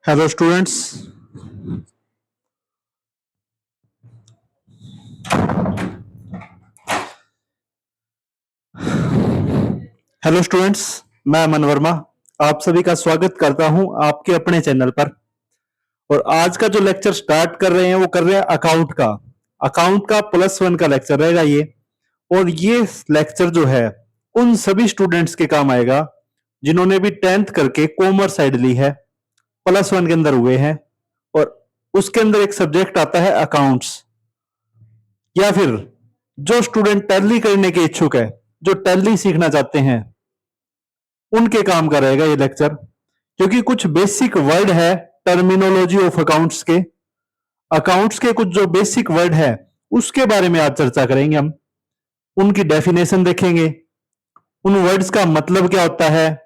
Hello students. Hello students, मैं अमन वर्मा आप सभी का स्वागत करता हूं आपके अपने चैनल पर। और आज का जो लेक्चर स्टार्ट कर रहे हैं वो कर रहे हैं अकाउंट का +1 का लेक्चर रहेगा ये। और ये लेक्चर जो है उन सभी स्टूडेंट्स के काम आएगा जिन्होंने भी 10th करके कॉमर्स साइड ली है, +1 के अंदर हुए हैं और उसके अंदर एक सब्जेक्ट आता है अकाउंट्स। या फिर जो स्टूडेंट टैली करने के इच्छुक है, जो टैली सीखना चाहते हैं, उनके काम का रहेगा ये लेक्चर। क्योंकि कुछ बेसिक वर्ड है टर्मिनोलॉजी ऑफ अकाउंट्स के कुछ जो बेसिक वर्ड है उसके बारे में आज चर्चा करेंगे हम। उनकी डेफिनेशन देखेंगे, उन वर्ड्स का मतलब क्या होता है,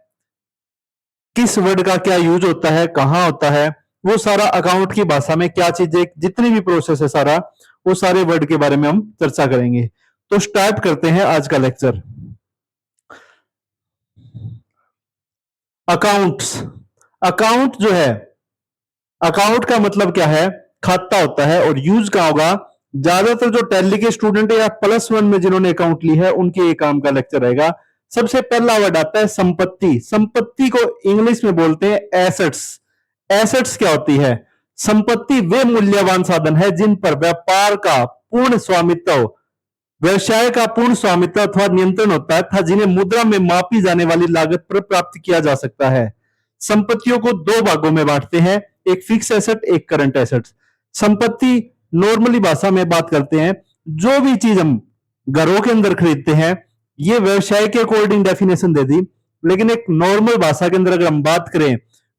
किस वर्ड का क्या यूज होता है, कहां होता है, वो सारा अकाउंट की भाषा में क्या चीजें, जितनी भी प्रोसेस है सारा, वो सारे वर्ड के बारे में हम चर्चा करेंगे। तो स्टार्ट करते हैं आज का लेक्चर। अकाउंट्स, अकाउंट जो है, अकाउंट का मतलब क्या है, खाता होता है। और यूज कहां होगा, ज्यादातर जो टैली के स्टूडेंट है या +1 में जिन्होंने अकाउंट ली है उनके ये काम का लेक्चर रहेगा। सबसे पहला वर्ड आता है संपत्ति। संपत्ति को इंग्लिश में बोलते हैं एसेट्स। एसेट्स क्या होती है, संपत्ति वे मूल्यवान साधन है जिन पर व्यापार का पूर्ण स्वामित्व, व्यवसाय का पूर्ण स्वामित्व अथवा नियंत्रण होता है तथा जिन्हें मुद्रा में मापी जाने वाली लागत पर प्राप्त किया जा सकता है। संपत्तियों को दो भागों में बांटते हैं, एक फिक्स एसेट, एक करंट एसेट। संपत्ति नॉर्मली भाषा में बात करते हैं, जो भी चीज हम घरों के अंदर खरीदते हैं, ये व्यवसाय के अकॉर्डिंग डेफिनेशन दे दी। लेकिन एक नॉर्मल भाषा के अंदर अगर हम बात करें,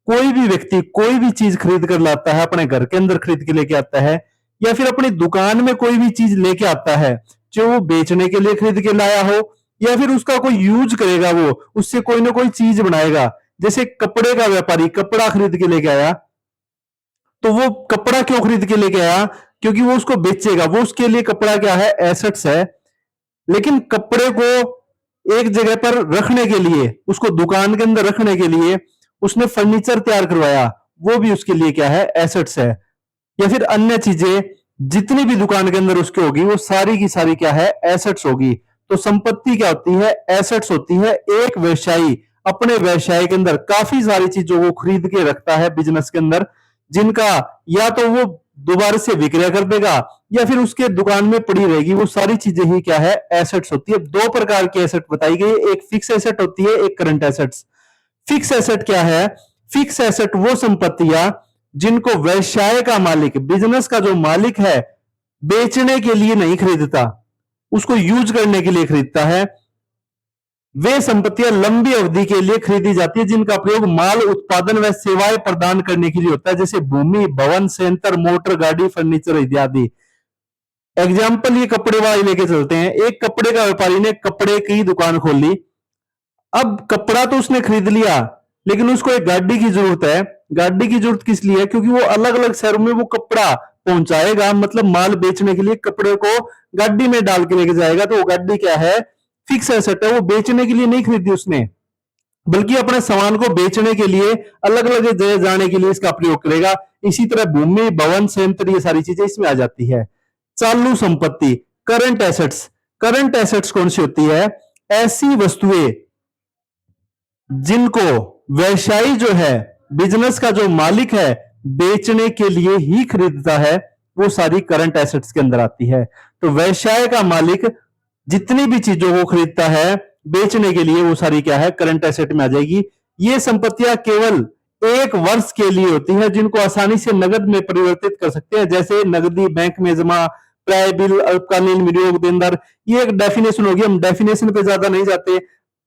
कोई भी व्यक्ति कोई भी चीज खरीद कर लाता है, अपने घर के अंदर खरीद के लेके आता है, या फिर अपनी दुकान में कोई भी चीज लेके आता है, जो वो बेचने के लिए खरीद के लाया हो या फिर उसका कोई यूज करेगा, वो उससे कोई ना कोई चीज बनाएगा। जैसे कपड़े का व्यापारी कपड़ा खरीद के लेके आया, तो वो कपड़ा क्यों खरीद के लेके आया, क्योंकि वो उसको बेचेगा, वो उसके लिए कपड़ा क्या है, एसेट्स है। लेकिन कपड़े को एक जगह पर रखने के लिए, उसको दुकान के अंदर रखने के लिए उसने फर्नीचर तैयार करवाया, वो भी उसके लिए क्या है, एसेट्स है। या फिर अन्य चीजें जितनी भी दुकान के अंदर उसकी होगी वो सारी की सारी क्या है, एसेट्स होगी। तो संपत्ति क्या होती है, एसेट्स होती है। एक व्यवसायी अपने व्यवसाय के अंदर काफी सारी चीजों को खरीद के रखता है बिजनेस के अंदर, जिनका या तो वो दोबारा से विक्रय कर देगा या फिर उसके दुकान में पड़ी रहेगी, वो सारी चीजें ही क्या है, एसेट्स होती है। दो प्रकार की एसेट बताई गई, एक फिक्स एसेट होती है, एक करंट एसेट्स। फिक्स एसेट क्या है, फिक्स एसेट वो संपत्तियां जिनको व्यवसाय का मालिक, बिजनेस का जो मालिक है, बेचने के लिए नहीं खरीदता, उसको यूज करने के लिए खरीदता है। वे संपत्तियां लंबी अवधि के लिए खरीदी जाती है, जिनका प्रयोग माल उत्पादन व सेवाएं प्रदान करने के लिए होता है, जैसे भूमि, भवन, संयंत्र, मोटर, गाड़ी, फर्नीचर इत्यादि। एग्जाम्पल ये कपड़े वाले लेके चलते हैं। एक कपड़े का व्यापारी ने कपड़े की दुकान खोल ली। अब कपड़ा तो उसने खरीद लिया, लेकिन उसको एक गाड़ी की जरूरत है। गाड़ी की जरूरत किस लिए है, क्योंकि वो अलग अलग शहरों में वो कपड़ा पहुंचाएगा, मतलब माल बेचने के लिए कपड़े को गाड़ी में डाल के लेके जाएगा। तो वो गाड़ी क्या है, फिक्स एसेट है। वो बेचने के लिए नहीं खरीदी उसने, बल्कि अपने सामान को बेचने के लिए, अलग अलग जगह जाने के लिए इसका प्रयोग करेगा। इसी तरह भूमि, भवन, संयंत्र, ये सारी चीजें इसमें आ जाती है। चालू संपत्ति, करंट एसेट्स। करंट एसेट्स कौन सी होती है, ऐसी वस्तुएं जिनको व्यवसायी जो है, बिजनेस का जो मालिक है, बेचने के लिए ही खरीदता है, वो सारी करंट एसेट्स के अंदर आती है। तो व्यवसाय का मालिक जितनी भी चीजों को खरीदता है बेचने के लिए, वो सारी क्या है, करंट एसेट में आ जाएगी। ये संपत्तियां केवल 1 वर्ष के लिए होती है, जिनको आसानी से नगद में परिवर्तित कर सकते हैं, जैसे नगदी, बैंक में जमा, प्राय बिल, अल्पकालीन विनियोग, देनदार। ये एक डेफिनेशन होगी, हम डेफिनेशन पे ज्यादा नहीं जाते,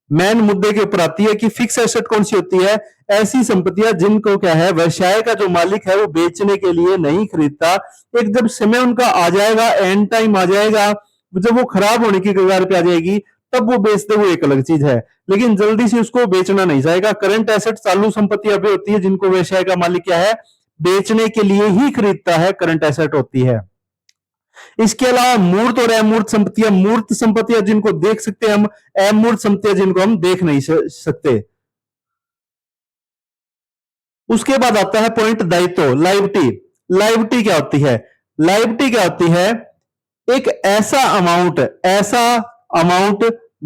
मेन मुद्दे के ऊपर आती है कि फिक्स एसेट कौन सी होती है, ऐसी संपत्तियां जिनको क्या है, व्यवसाय का जो मालिक है वो बेचने के लिए नहीं खरीदता। एक जब समय उनका आ जाएगा, एंड टाइम आ जाएगा, जब वो खराब होने की कगार पे आ जाएगी, तब वो बेचते, वो एक अलग चीज है, लेकिन जल्दी से उसको बेचना नहीं चाहेगा। करंट एसेट चालू संपत्तियां भी होती है जिनको व्यवसाय का मालिक क्या है, बेचने के लिए ही खरीदता है, करंट एसेट होती है। इसके अलावा मूर्त और अमूर्त संपत्तियां, मूर्त संपत्तियां जिनको देख सकते हैं हम, अमूर्त संपत्तियां जिनको हम देख नहीं सकते। उसके बाद आता है पॉइंट दायित्व, लायबिलिटी। लायबिलिटी क्या होती है? लायबिलिटी क्या होती है? एक ऐसा अमाउंट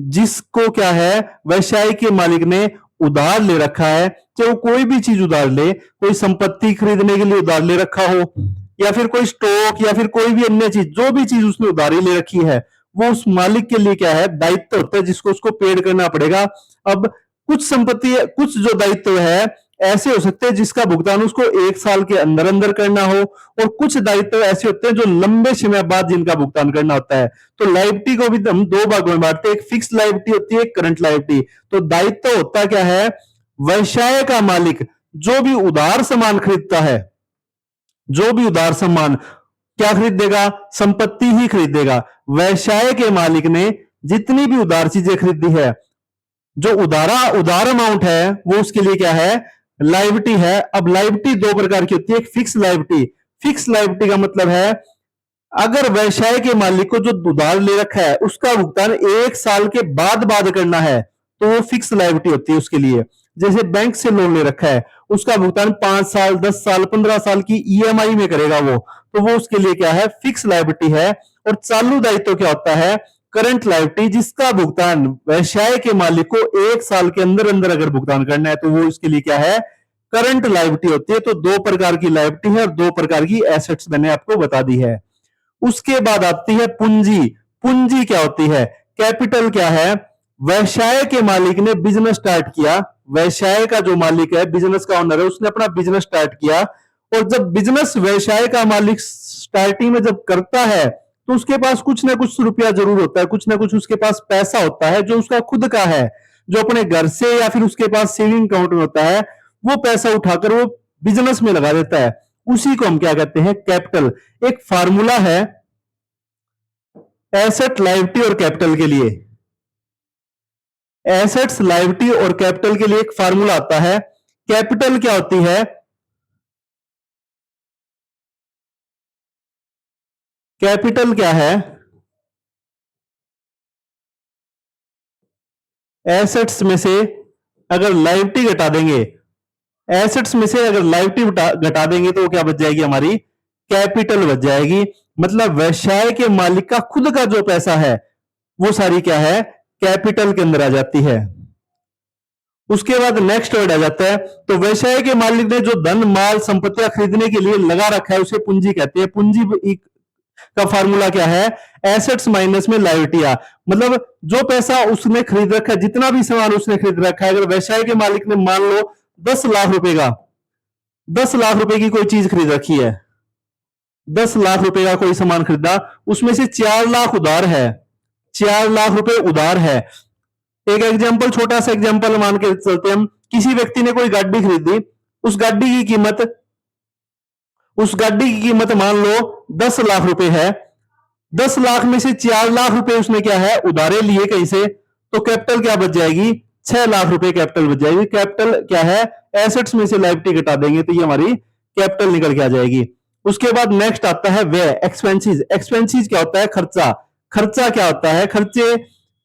जिसको क्या है, व्यवसाय के मालिक ने उधार ले रखा है, चाहे वो कोई भी चीज उधार ले, कोई संपत्ति खरीदने के लिए उधार ले रखा हो, या फिर कोई स्टॉक, या फिर कोई भी अन्य चीज, जो भी चीज उसने उधारी ले रखी है, वो उस मालिक के लिए क्या है, दायित्व होता है, जिसको उसको पेड करना पड़ेगा। अब कुछ संपत्ति, कुछ जो दायित्व है ऐसे हो सकते हैं जिसका भुगतान उसको 1 साल के अंदर अंदर करना हो, और कुछ दायित्व ऐसे होते हैं जो लंबे समय बाद जिनका भुगतान करना होता है। तो लायबिलिटी को भी हम दो भागों में बांटते हैं, एक फिक्स लायबिलिटी होती है, एक करंट लायबिलिटी। तो दायित्व होता क्या है? व्यवसाय का मालिक जो भी उधार सामान खरीदता है, जो भी उधार सामान क्या खरीदेगा? संपत्ति ही खरीदेगा। व्यवसाय के मालिक ने जितनी भी उधार चीजें खरीदी है, जो उधार अमाउंट है, वो उसके लिए क्या है? लायबिलिटी है। अब लायबिलिटी दो प्रकार की होती है, एक फिक्स लायबिलिटी। फिक्स लायबिलिटी का मतलब है अगर व्यवसाय के मालिक को जो उधार ले रखा है उसका भुगतान 1 साल के बाद करना है, तो वो फिक्स लायबिलिटी होती है उसके लिए। जैसे बैंक से लोन ले रखा है, उसका भुगतान 5 साल, 10 साल, 15 साल की ईएमआई में करेगा वो, तो वो उसके लिए क्या है? फिक्स लायबिलिटी है। और चालू दायित्व क्या होता है? करंट लायबिलिटी, जिसका भुगतान व्यवसाय के मालिक को 1 साल के अंदर अंदर अगर भुगतान करना है, तो वो इसके लिए क्या है? करंट लायबिलिटी होती है। तो दो प्रकार की लायबिलिटी है और दो प्रकार की एसेट्स मैंने आपको बता दी है। उसके बाद आती है पूंजी। पूंजी क्या होती है? कैपिटल क्या है? व्यवसाय के मालिक ने बिजनेस स्टार्ट किया, व्यवसाय का जो मालिक है, बिजनेस का ओनर है, उसने अपना बिजनेस स्टार्ट किया, और जब बिजनेस व्यवसाय का मालिक स्टार्टिंग में जब करता है, तो उसके पास कुछ ना कुछ रुपया जरूर होता है, कुछ ना कुछ उसके पास पैसा होता है जो उसका खुद का है, जो अपने घर से या फिर उसके पास सेविंग अकाउंट में होता है, वो पैसा उठाकर वो बिजनेस में लगा देता है। उसी को हम क्या कहते हैं? कैपिटल। एक फार्मूला है एसेट, लायबिलिटी और कैपिटल के लिए। एसेट्स, लायबिलिटी और कैपिटल के लिए एक फार्मूला आता है। कैपिटल क्या होती है? कैपिटल क्या है? एसेट्स में से अगर लायबिलिटी घटा देंगे, एसेट्स में से अगर लायबिलिटी घटा देंगे, तो वो क्या बच जाएगी? हमारी कैपिटल बच जाएगी। मतलब व्यवसाय के मालिक का खुद का जो पैसा है, वो सारी क्या है? कैपिटल के अंदर आ जाती है। उसके बाद नेक्स्ट वर्ड आ जाता है, तो व्यवसाय के मालिक ने जो धन, माल, संपत्तियां खरीदने के लिए लगा रखा है, उसे पूंजी कहते हैं। पूंजी का फार्मूला क्या है? एसेट्स माइनस में लायबिलिटियां। मतलब जो पैसा उसने खरीद रखा है, जितना भी सामान उसने खरीद रखा है, अगर व्यवसाय के मालिक ने मान लो 10 लाख रुपए का, 10 लाख रुपए की कोई चीज खरीद रखी है, 10 लाख रुपए का कोई सामान खरीदा, उसमें से 4 लाख उधार है, 4 लाख रुपए उधार है। एक एग्जांपल, छोटा सा एग्जांपल मान के चलते हम, किसी व्यक्ति ने कोई गाड़ी खरीदी, उस गाड़ी की कीमत उस गाड़ी की कीमत मान लो 10 लाख रुपए है। 10 लाख में से 4 लाख रुपए उसने क्या है? उधारे लिए कहीं से, तो कैपिटल क्या बच जाएगी? 6 लाख रुपए कैपिटल बच जाएगी। कैपिटल क्या है? एसेट्स में से लायबिलिटी घटा देंगे तो ये हमारी कैपिटल निकल के आ जाएगी। उसके बाद नेक्स्ट आता है व्यय, एक्सपेंसेस। एक्सपेंसेस क्या होता है? खर्चा। खर्चा क्या होता है? खर्चे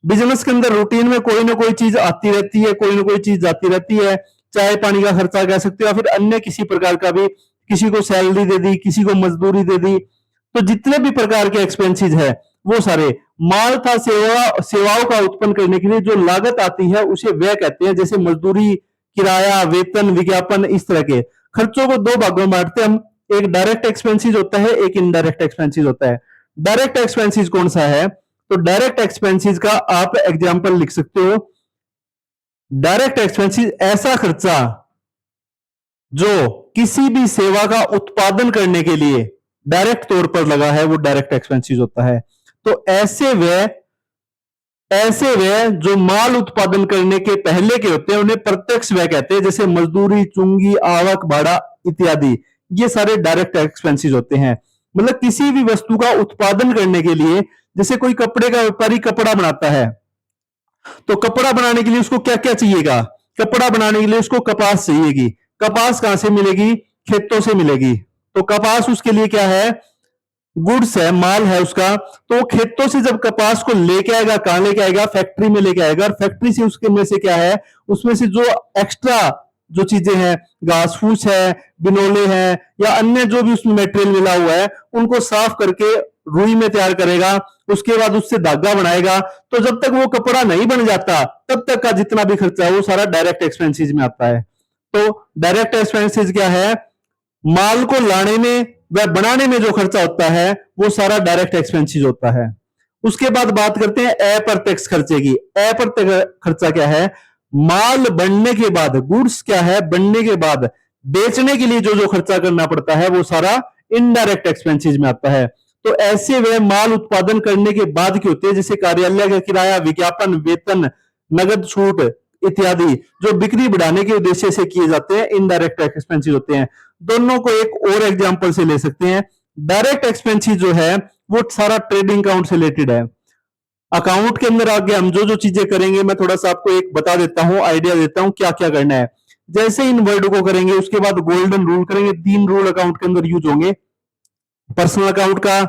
बिजनेस के अंदर रूटीन में कोई ना कोई चीज आती रहती है, कोई ना कोई चीज जाती रहती है, चाय पानी का खर्चा कह सकते हो, या फिर अन्य किसी प्रकार का भी, किसी को सैलरी दे दी, किसी को मजदूरी दे दी, तो जितने भी प्रकार के एक्सपेंसेस है, वो सारे। माल था सेवाओं का उत्पन्न करने के लिए जो लागत आती है, उसे व्यय कहते हैं, जैसे मजदूरी, किराया, वेतन, विज्ञापन, इस तरह के खर्चों को दो भागों में बांटते हैं हम। एक डायरेक्ट एक्सपेंसेस होता है, एक इनडायरेक्ट एक्सपेंसेस होता है। डायरेक्ट एक्सपेंसेस कौन सा है? तो डायरेक्ट एक्सपेंसेस का आप एग्जांपल लिख सकते हो। डायरेक्ट एक्सपेंसेस ऐसा खर्चा जो किसी भी सेवा का उत्पादन करने के लिए डायरेक्ट तौर पर लगा है, वो डायरेक्ट एक्सपेंसेस होता है। तो ऐसे व्यय जो माल उत्पादन करने के पहले के होते हैं, उन्हें प्रत्यक्ष व्यय कहते हैं, जैसे मजदूरी, चुंगी, आवक, भाड़ा इत्यादि। ये सारे डायरेक्ट एक्सपेंसेस होते हैं। मतलब किसी भी वस्तु का उत्पादन करने के लिए, जैसे कोई कपड़े का व्यापारी कपड़ा बनाता है, तो कपड़ा बनाने के लिए उसको क्या क्या चाहिएगा? कपड़ा बनाने के लिए उसको कपास चाहिएगी। कपास कहां से मिलेगी? खेतों से मिलेगी। तो कपास उसके लिए क्या है? गुड्स है, माल है उसका। तो खेतों से जब कपास को लेके आएगा, कहां लेके आएगा? फैक्ट्री में लेके आएगा, और फैक्ट्री से उसके में से क्या है? उसमें से जो एक्स्ट्रा जो चीजें हैं, घास फूस है, बिनोले हैं या अन्य जो भी उसमें मटेरियल मिला हुआ है, उनको साफ करके रुई में तैयार करेगा। उसके बाद उससे धागा बनाएगा। तो जब तक वो कपड़ा नहीं बन जाता तब तक का जितना भी खर्चा है वो सारा डायरेक्ट एक्सपेंसेस में आता है। तो डायरेक्ट एक्सपेंसेस क्या है? माल को लाने में व बनाने में जो खर्चा होता है वो सारा डायरेक्ट एक्सपेंसेस होता है। उसके बाद बात करते हैं अप्रत्यक्ष खर्चे की। अप्रत्यक्ष खर्चा क्या है? माल बनने के बाद, गुड्स क्या है, बनने के बाद बेचने के लिए जो जो खर्चा करना पड़ता है वो सारा इनडायरेक्ट एक्सपेंसेस में आता है। तो ऐसे वे माल उत्पादन करने के बाद की होती है, जैसे कार्यालय का किराया, विज्ञापन, वेतन, नगद छूट इत्यादि, जो बिक्री बढ़ाने के उद्देश्य से किए जाते हैं, इनडायरेक्ट एक्सपेंसेस होते हैं। दोनों को एक और एग्जांपल से ले सकते हैं। डायरेक्ट एक्सपेंसेस जो है वो सारा ट्रेडिंग अकाउंट से रिलेटेड है। अकाउंट के अंदर आगे हम जो जो चीजें करेंगे, मैं थोड़ा सा आपको एक बता देता हूं, आइडिया देता हूं क्या क्या करना है। जैसे इन वर्ड को करेंगे उसके बाद गोल्डन रूल करेंगे। 3 रूल अकाउंट के अंदर यूज होंगे, पर्सनल अकाउंट का,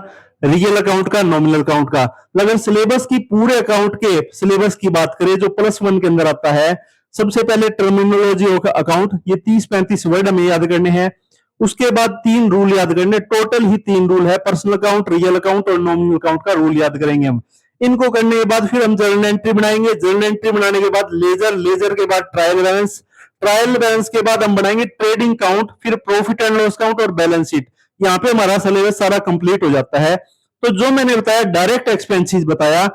रियल अकाउंट का, नॉमिनल अकाउंट का। अगर सिलेबस की पूरे अकाउंट के सिलेबस की बात करें जो +1 के अंदर आता है, सबसे पहले टर्मिनोलॉजी ऑफ अकाउंट, ये 30-35 वर्ड हमें याद करने हैं। उसके बाद 3 रूल याद करने, टोटल ही 3 रूल है, पर्सनल अकाउंट, रियल अकाउंट और नॉमिनल अकाउंट का रूल याद करेंगे हम। इनको करने के बाद फिर हम जर्नल एंट्री बनाएंगे। जर्नल एंट्री बनाने के बाद लेजर, लेजर के बाद ट्रायल बैलेंस, ट्रायल बैलेंस के बाद हम बनाएंगे ट्रेडिंग काउंट, फिर प्रॉफिट एंड लॉस काउंट और बैलेंस शीट। यहाँ पे हमारा सिलेबस सारा कंप्लीट हो जाता है। तो जो मैंने बताया डायरेक्ट एक्सपेंसेस बताया,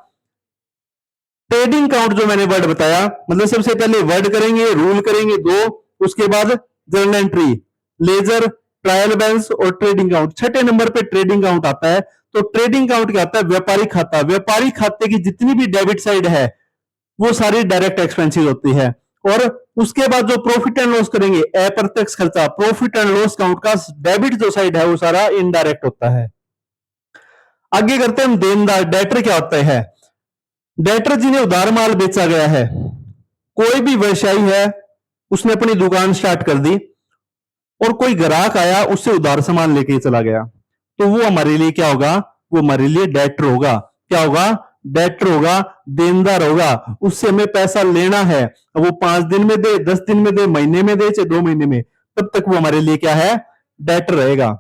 ट्रेडिंग काउंट जो मैंने वर्ड बताया, मतलब सबसे पहले वर्ड करेंगे, रूल करेंगे 2, उसके बाद journal entry, ledger, trial balance और ट्रेडिंग काउंट। छठे नंबर पे ट्रेडिंग काउंट आता है। तो ट्रेडिंग काउंट क्या होता है? व्यापारिक खाता। व्यापारिक खाते की जितनी भी डेबिट साइड है वो सारी डायरेक्ट एक्सपेंसेस होती है। और उसके बाद जो प्रॉफिट एंड लॉस करेंगे, अप्रत्यक्ष खर्चा, प्रॉफिट एंड लॉस काउंट का डेबिट जो साइड है वो सारा इनडायरेक्ट होता है। आगे करते हैं हम देनदार। डेटर क्या होता है? डेटर जिन्हें उधार माल बेचा गया है। कोई भी व्यवसायी है, उसने अपनी दुकान स्टार्ट कर दी और कोई ग्राहक आया, उससे उधार सामान लेके चला गया, तो वो हमारे लिए क्या होगा? वो हमारे लिए डेटर होगा। क्या होगा? डेटर होगा, देनदार होगा। उससे हमें पैसा लेना है, वो 5 दिन में दे, 10 दिन में दे, महीने में दे, चाहे 2 महीने में, तब तक वो हमारे लिए क्या है? डेटर रहेगा।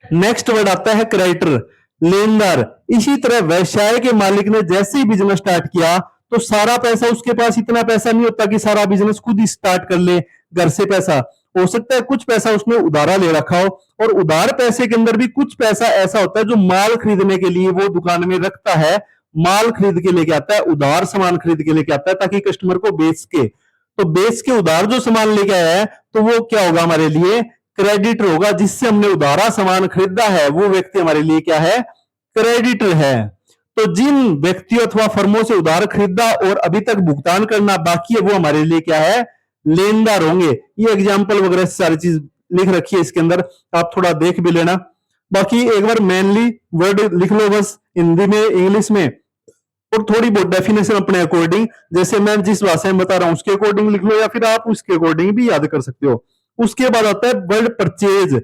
नेक्स्ट वर्ड आता है क्रेडिटर, लेनदार। इसी तरह व्यवसाय के मालिक ने जैसे ही बिजनेस स्टार्ट किया तो सारा पैसा उसके पास, इतना पैसा नहीं होता कि सारा बिजनेस खुद ही स्टार्ट कर ले घर से। पैसा हो सकता है कुछ पैसा उसने उधारा ले रखा हो, और उधार पैसे के अंदर भी कुछ पैसा ऐसा होता है जो माल खरीदने के लिए वो दुकान में रखता है, माल खरीद के लेके आता है, उधार सामान खरीद के लेके आता है ताकि कस्टमर को बेच के, तो बेच के उधार जो सामान लेके आया है तो वो क्या होगा? हमारे लिए क्रेडिटर होगा। जिससे हमने उधारा सामान खरीदा है वो व्यक्ति हमारे लिए क्या है? क्रेडिटर है। तो जिन व्यक्तियों अथवा फर्मों से उधार खरीदा और अभी तक भुगतान करना बाकी है वो हमारे लिए क्या है? लेनदार होंगे। ये एग्जाम्पल वगैरह सारी चीज लिख रखी है इसके अंदर, आप थोड़ा देख भी लेना। बाकी एक बार मेनली वर्ड लिख लो बस, हिंदी में, इंग्लिश में, और थोड़ी बहुत डेफिनेशन अपने अकॉर्डिंग, जैसे मैं जिस भाषा में बता रहा हूं उसके अकॉर्डिंग लिख लो, या फिर आप उसके अकॉर्डिंग भी याद कर सकते हो। उसके बाद आता है वर्ड परचेज।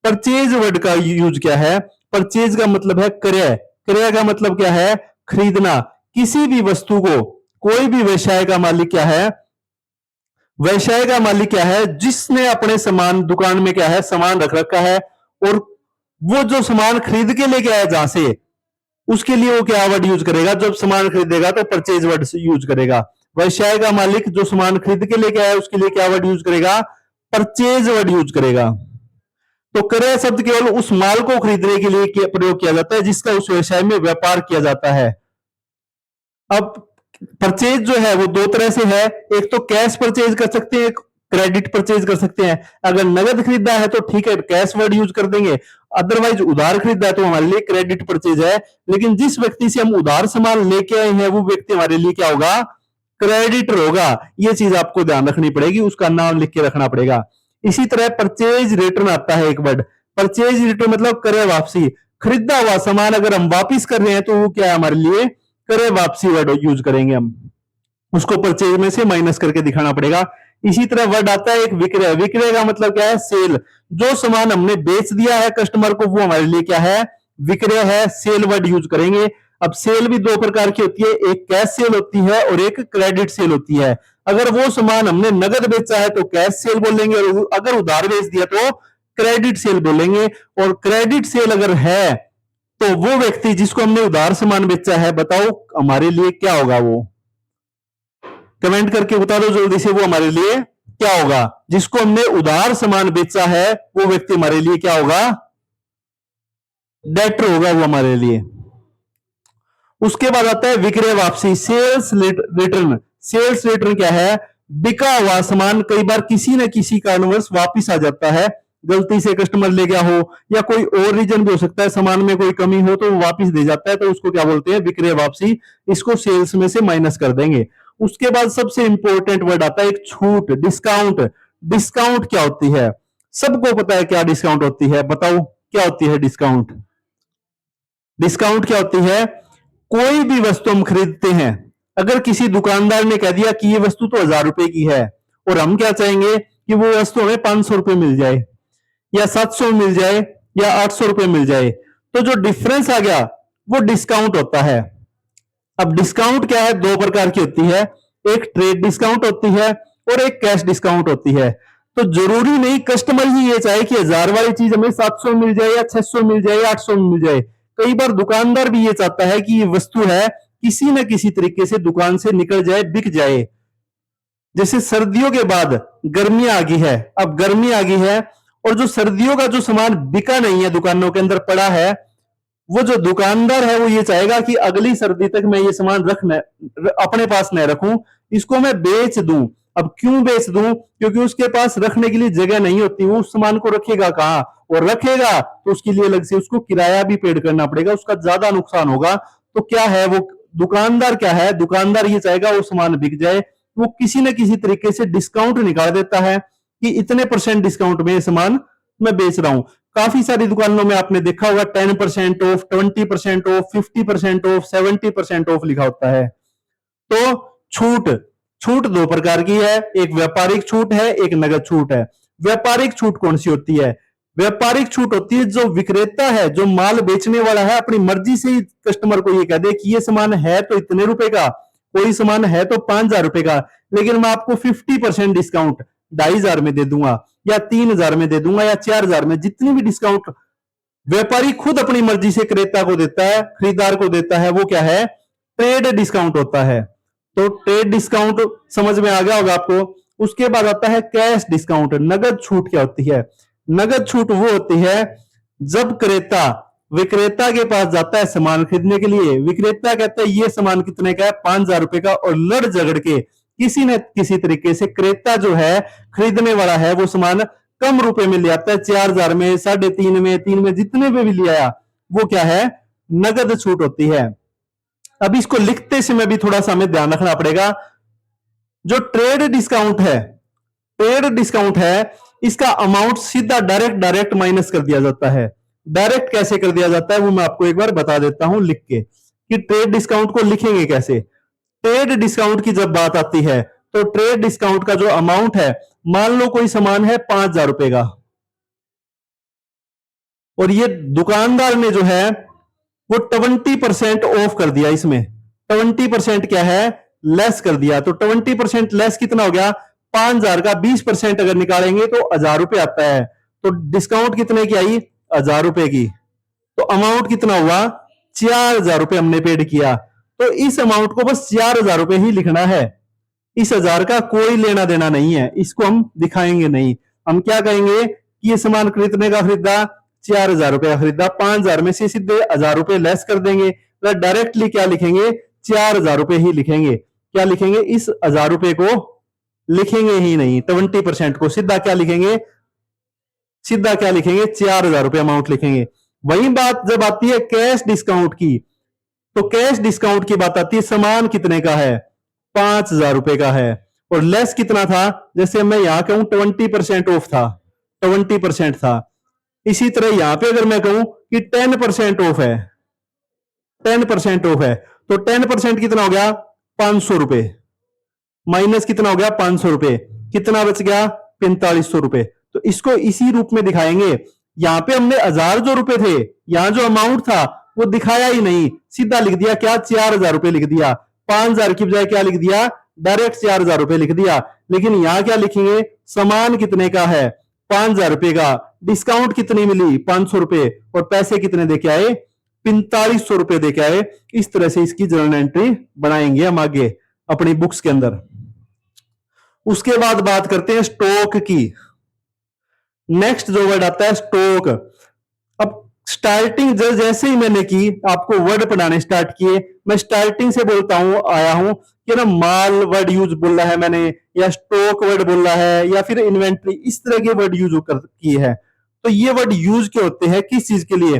परचेज वर्ड का यूज क्या है? परचेज का मतलब है क्रय। क्रय का मतलब क्या है? खरीदना। किसी भी वस्तु को, कोई भी व्यवसाय का मालिक क्या है? व्यवसाय का मालिक क्या है? जिसने अपने सामान दुकान में क्या है? सामान रख रखा है, और वो जो सामान खरीद के लेके आया जहां से, उसके लिए वो क्या वर्ड यूज करेगा? जब सामान खरीदेगा तो परचेज वर्ड यूज करेगा। व्यवसाय का मालिक जो सामान खरीद के लेके आया उसके लिए क्या वर्ड यूज करेगा? परचेज वर्ड यूज करेगा। तो क्रय शब्द केवल उस माल को खरीदने के लिए प्रयोग किया जाता है जिसका उस व्यवसाय में व्यापार किया जाता है। अब परचेज जो है वो 2 तरह से है, एक तो कैश परचेज कर सकते हैं, एक क्रेडिट परचेज कर सकते हैं। अगर नगद खरीदा है तो ठीक है, कैश वर्ड यूज कर देंगे, अदरवाइज उधार खरीदा है तो हमारे लिए क्रेडिट परचेज है। लेकिन जिस व्यक्ति से हम उधार सामान लेके आए हैं वो व्यक्ति हमारे लिए क्या होगा? क्रेडिटर होगा। ये चीज आपको ध्यान रखनी पड़ेगी, उसका नाम लिख के रखना पड़ेगा। इसी तरह परचेज रिटर्न आता है एक वर्ड। परचेज रिटर्न मतलब क्रय वापसी। खरीदा हुआ सामान अगर हम वापिस कर रहे हैं तो वो क्या है? हमारे लिए क्रय वापसी वर्ड यूज करेंगे हम, उसको परचेज में से माइनस करके दिखाना पड़ेगा। इसी तरह वर्ड आता है एक विक्रय। विक्रय का मतलब क्या है? सेल। जो सामान हमने बेच दिया है कस्टमर को वो हमारे लिए क्या है? विक्रय है, सेल वर्ड यूज करेंगे। अब सेल भी 2 प्रकार की होती है, एक कैश सेल होती है और एक क्रेडिट सेल होती है। अगर वो सामान हमने नगद बेचा है तो कैश सेल बोलेंगे, और अगर उधार बेच दिया तो क्रेडिट सेल बोलेंगे। और क्रेडिट सेल अगर है तो वो व्यक्ति जिसको हमने उधार सामान बेचा है, बताओ हमारे लिए क्या होगा? वो कमेंट करके बता दो जल्दी से, वो हमारे लिए क्या होगा? जिसको हमने उधार सामान बेचा है वो व्यक्ति हमारे लिए क्या होगा? डेटर होगा वो हमारे लिए। उसके बाद आता है विक्रय वापसी, सेल्स रिटर्न। सेल्स रिटर्न क्या है? बिका हुआ सामान कई बार किसी न किसी कारणवश वापिस आ जाता है, गलती से कस्टमर ले गया हो या कोई और रीजन भी हो सकता है, सामान में कोई कमी हो तो वो वापिस दे जाता है, तो उसको क्या बोलते हैं? विक्रय वापसी। इसको सेल्स में से माइनस कर देंगे। उसके बाद सबसे इंपॉर्टेंट वर्ड आता है एक छूट, डिस्काउंट। डिस्काउंट क्या होती है? सबको पता है क्या डिस्काउंट होती है, बताओ क्या होती है डिस्काउंट? डिस्काउंट क्या होती है? कोई भी वस्तु हम खरीदते हैं, अगर किसी दुकानदार ने कह दिया कि ये वस्तु तो 1000 रुपए की है, और हम क्या चाहेंगे कि वो वस्तु हमें 500 रुपए मिल जाए, या 700 मिल जाए, या 800 रुपए मिल जाए, तो जो डिफरेंस आ गया वो डिस्काउंट होता है। अब डिस्काउंट क्या है? दो प्रकार की होती है, एक ट्रेड डिस्काउंट होती है और एक कैश डिस्काउंट होती है। तो जरूरी नहीं कस्टमर ही ये चाहे कि 1000 वाली चीज हमें 700 मिल जाए, या 600 मिल जाए, या 800 मिल जाए। कई बार दुकानदार भी ये चाहता है कि ये वस्तु है किसी न किसी तरीके से दुकान से निकल जाए, बिक जाए। जैसे सर्दियों के बाद गर्मी आ गई है, अब गर्मी आ गई है और जो सर्दियों का जो सामान बिका नहीं है, दुकानों के अंदर पड़ा है, वो जो दुकानदार है वो ये चाहेगा कि अगली सर्दी तक मैं ये सामान अपने पास न रखूं, इसको मैं बेच दूं। अब क्यों बेच दूं? क्योंकि उसके पास रखने के लिए जगह नहीं होती, वो उस सामान को रखेगा कहां? और रखेगा तो उसके लिए अलग से उसको किराया भी पेड करना पड़ेगा, उसका ज्यादा नुकसान होगा। तो क्या है वो दुकानदार, क्या है दुकानदार ये चाहेगा वो सामान बिक जाए, वो किसी न किसी तरीके से डिस्काउंट निकाल देता है कि इतने % डिस्काउंट में ये सामान मैं बेच रहा हूं। काफी सारी दुकानों में आपने देखा होगा 10% ऑफ, 20% ऑफ, 50% ऑफ, 70% ऑफ लिखा होता है। तो छूट, छूट दो प्रकार की है, एक व्यापारिक छूट है, एक नगद छूट है। व्यापारिक छूट कौन सी होती है? व्यापारिक छूट होती है जो विक्रेता है, जो माल बेचने वाला है, अपनी मर्जी से ही कस्टमर को ये कह दे कि ये सामान है तो इतने रुपए का, कोई सामान है तो 5000 रुपए का, लेकिन मैं आपको 50% डिस्काउंट 2500 में दे दूंगा, या 3000 में दे दूंगा, या 4000 में, जितनी भी डिस्काउंट व्यापारी खुद अपनी मर्जी से क्रेता को देता है, खरीदार को देता है, वो क्या है? ट्रेड डिस्काउंट होता है। तो ट्रेड डिस्काउंट समझ में आ गया होगा आपको। उसके बाद आता है कैश डिस्काउंट, नगद छूट क्या होती है? नगद छूट वो होती है जब क्रेता विक्रेता के पास जाता है सामान खरीदने के लिए, विक्रेता कहता है ये सामान कितने का है? 5000 रुपए का, और लड़ झगड़ के किसी न किसी तरीके से क्रेता जो है, खरीदने वाला है, वो सामान कम रुपए में ले आता है, 4000 में, 3.5 में, 3 में, जितने में भी ले आया, वो क्या है? नगद छूट होती है। अब इसको लिखते समय भी थोड़ा सा हमें ध्यान रखना पड़ेगा। जो ट्रेड डिस्काउंट है, ट्रेड डिस्काउंट है, इसका अमाउंट सीधा डायरेक्ट माइनस कर दिया जाता है। डायरेक्ट कैसे कर दिया जाता है वो मैं आपको एक बार बता देता हूं लिख के, कि ट्रेड डिस्काउंट को लिखेंगे कैसे। ट्रेड डिस्काउंट की जब बात आती है तो ट्रेड डिस्काउंट का जो अमाउंट है, मान लो कोई सामान है 5000 रुपए का, और ये दुकानदार ने जो है वो 20% ऑफ कर दिया, इसमें 20% क्या है? लेस कर दिया। तो 20% लेस कितना हो गया? 5000 का 20% अगर निकालेंगे तो 1000 रुपए आता है। तो डिस्काउंट कितने की आई? 1000 रुपए की। तो अमाउंट कितना हुआ? 4000 रुपए हमने पेड किया। तो इस अमाउंट को बस 4000 रुपए ही लिखना है, इस 1000 का कोई लेना देना नहीं है, इसको हम दिखाएंगे नहीं। हम क्या कहेंगे कि ये सामान खरीदने का खरीदा, 4000 रुपए का खरीदा, 5000 में से सीधे 1000 रुपए लेस कर देंगे। तो डायरेक्टली क्या लिखेंगे? 4000 रुपए ही लिखेंगे। क्या लिखेंगे? इस 1000 रुपए को लिखेंगे ही नहीं, 20% को सीधा क्या लिखेंगे? सीधा क्या लिखेंगे? 4000 रुपए अमाउंट लिखेंगे। वही बात जब आती है कैश डिस्काउंट की, तो कैश डिस्काउंट की बात आती है सामान कितने का है? 5000 रुपए का है, और लेस कितना था? जैसे मैं यहां कहूं 20% ऑफ था, 20% था। इसी तरह यहां पे अगर मैं कहूं कि 10% ऑफ है, 10% ऑफ है, तो 10% कितना हो गया? 500 रुपए, माइनस कितना हो गया? 500 रुपए, कितना बच गया? 4500 रुपए। तो इसको इसी रूप में दिखाएंगे। यहां पे हमने 1000 जो रुपए थे, यहां जो अमाउंट था वो दिखाया ही नहीं, सीधा लिख दिया क्या? 4000 रुपए लिख दिया। 5000 की बजाय क्या लिख दिया? डायरेक्ट 4,000 रुपए लिख दिया। लेकिन यहां क्या लिखेंगे, सामान कितने का है, 5,000 रुपए का, डिस्काउंट कितनी मिली, 500 रुपए, और पैसे कितने देके आए, 4500 रुपए देके आए। इस तरह से इसकी जर्नल एंट्री बनाएंगे हम आगे अपनी बुक्स के अंदर। उसके बाद बात करते हैं स्टॉक की। नेक्स्ट जो वर्ड आता है स्टॉक। अब स्टार्टिंग जैसे ही मैंने की आपको वर्ड पढ़ाने स्टार्ट किए, मैं स्टार्टिंग से बोलता हूं आया हूं कि ना माल वर्ड यूज बोला है मैंने, या स्टॉक वर्ड बोला है, या फिर इन्वेंट्री, इस तरह के वर्ड यूज की है। तो ये वर्ड यूज के होते हैं किस चीज के लिए,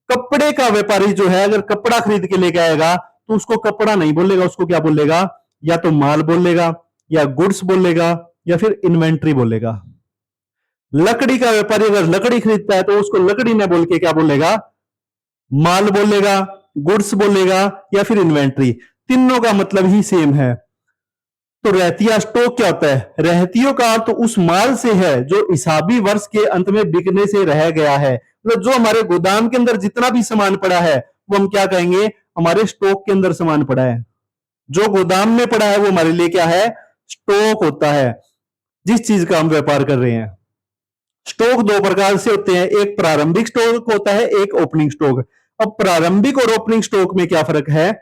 कपड़े का व्यापारी जो है अगर कपड़ा खरीद के लेके आएगा तो उसको कपड़ा नहीं बोलेगा, उसको क्या बोलेगा, या तो माल बोलेगा, या गुड्स बोलेगा, या फिर इन्वेंट्री बोलेगा। लकड़ी का व्यापारी अगर लकड़ी खरीदता है तो उसको लकड़ी न बोल के क्या बोलेगा, माल बोलेगा, गुड्स बोलेगा, या फिर इन्वेंट्री। तीनों का मतलब ही सेम है। तो रहतिया स्टॉक क्या होता है, रहतियों का अर्थ तो उस माल से है जो हिसाबी वर्ष के अंत में बिकने से रह गया है। मतलब जो हमारे गोदाम के अंदर जितना भी सामान पड़ा है वो हम क्या कहेंगे, हमारे स्टॉक के अंदर सामान पड़ा है। जो गोदाम में पड़ा है वो हमारे लिए क्या है, स्टॉक होता है, जिस चीज का हम व्यापार कर रहे हैं। स्टॉक दो प्रकार से होते हैं, एक प्रारंभिक स्टॉक होता है, एक ओपनिंग स्टॉक। अब प्रारंभिक और ओपनिंग स्टॉक में क्या फर्क है,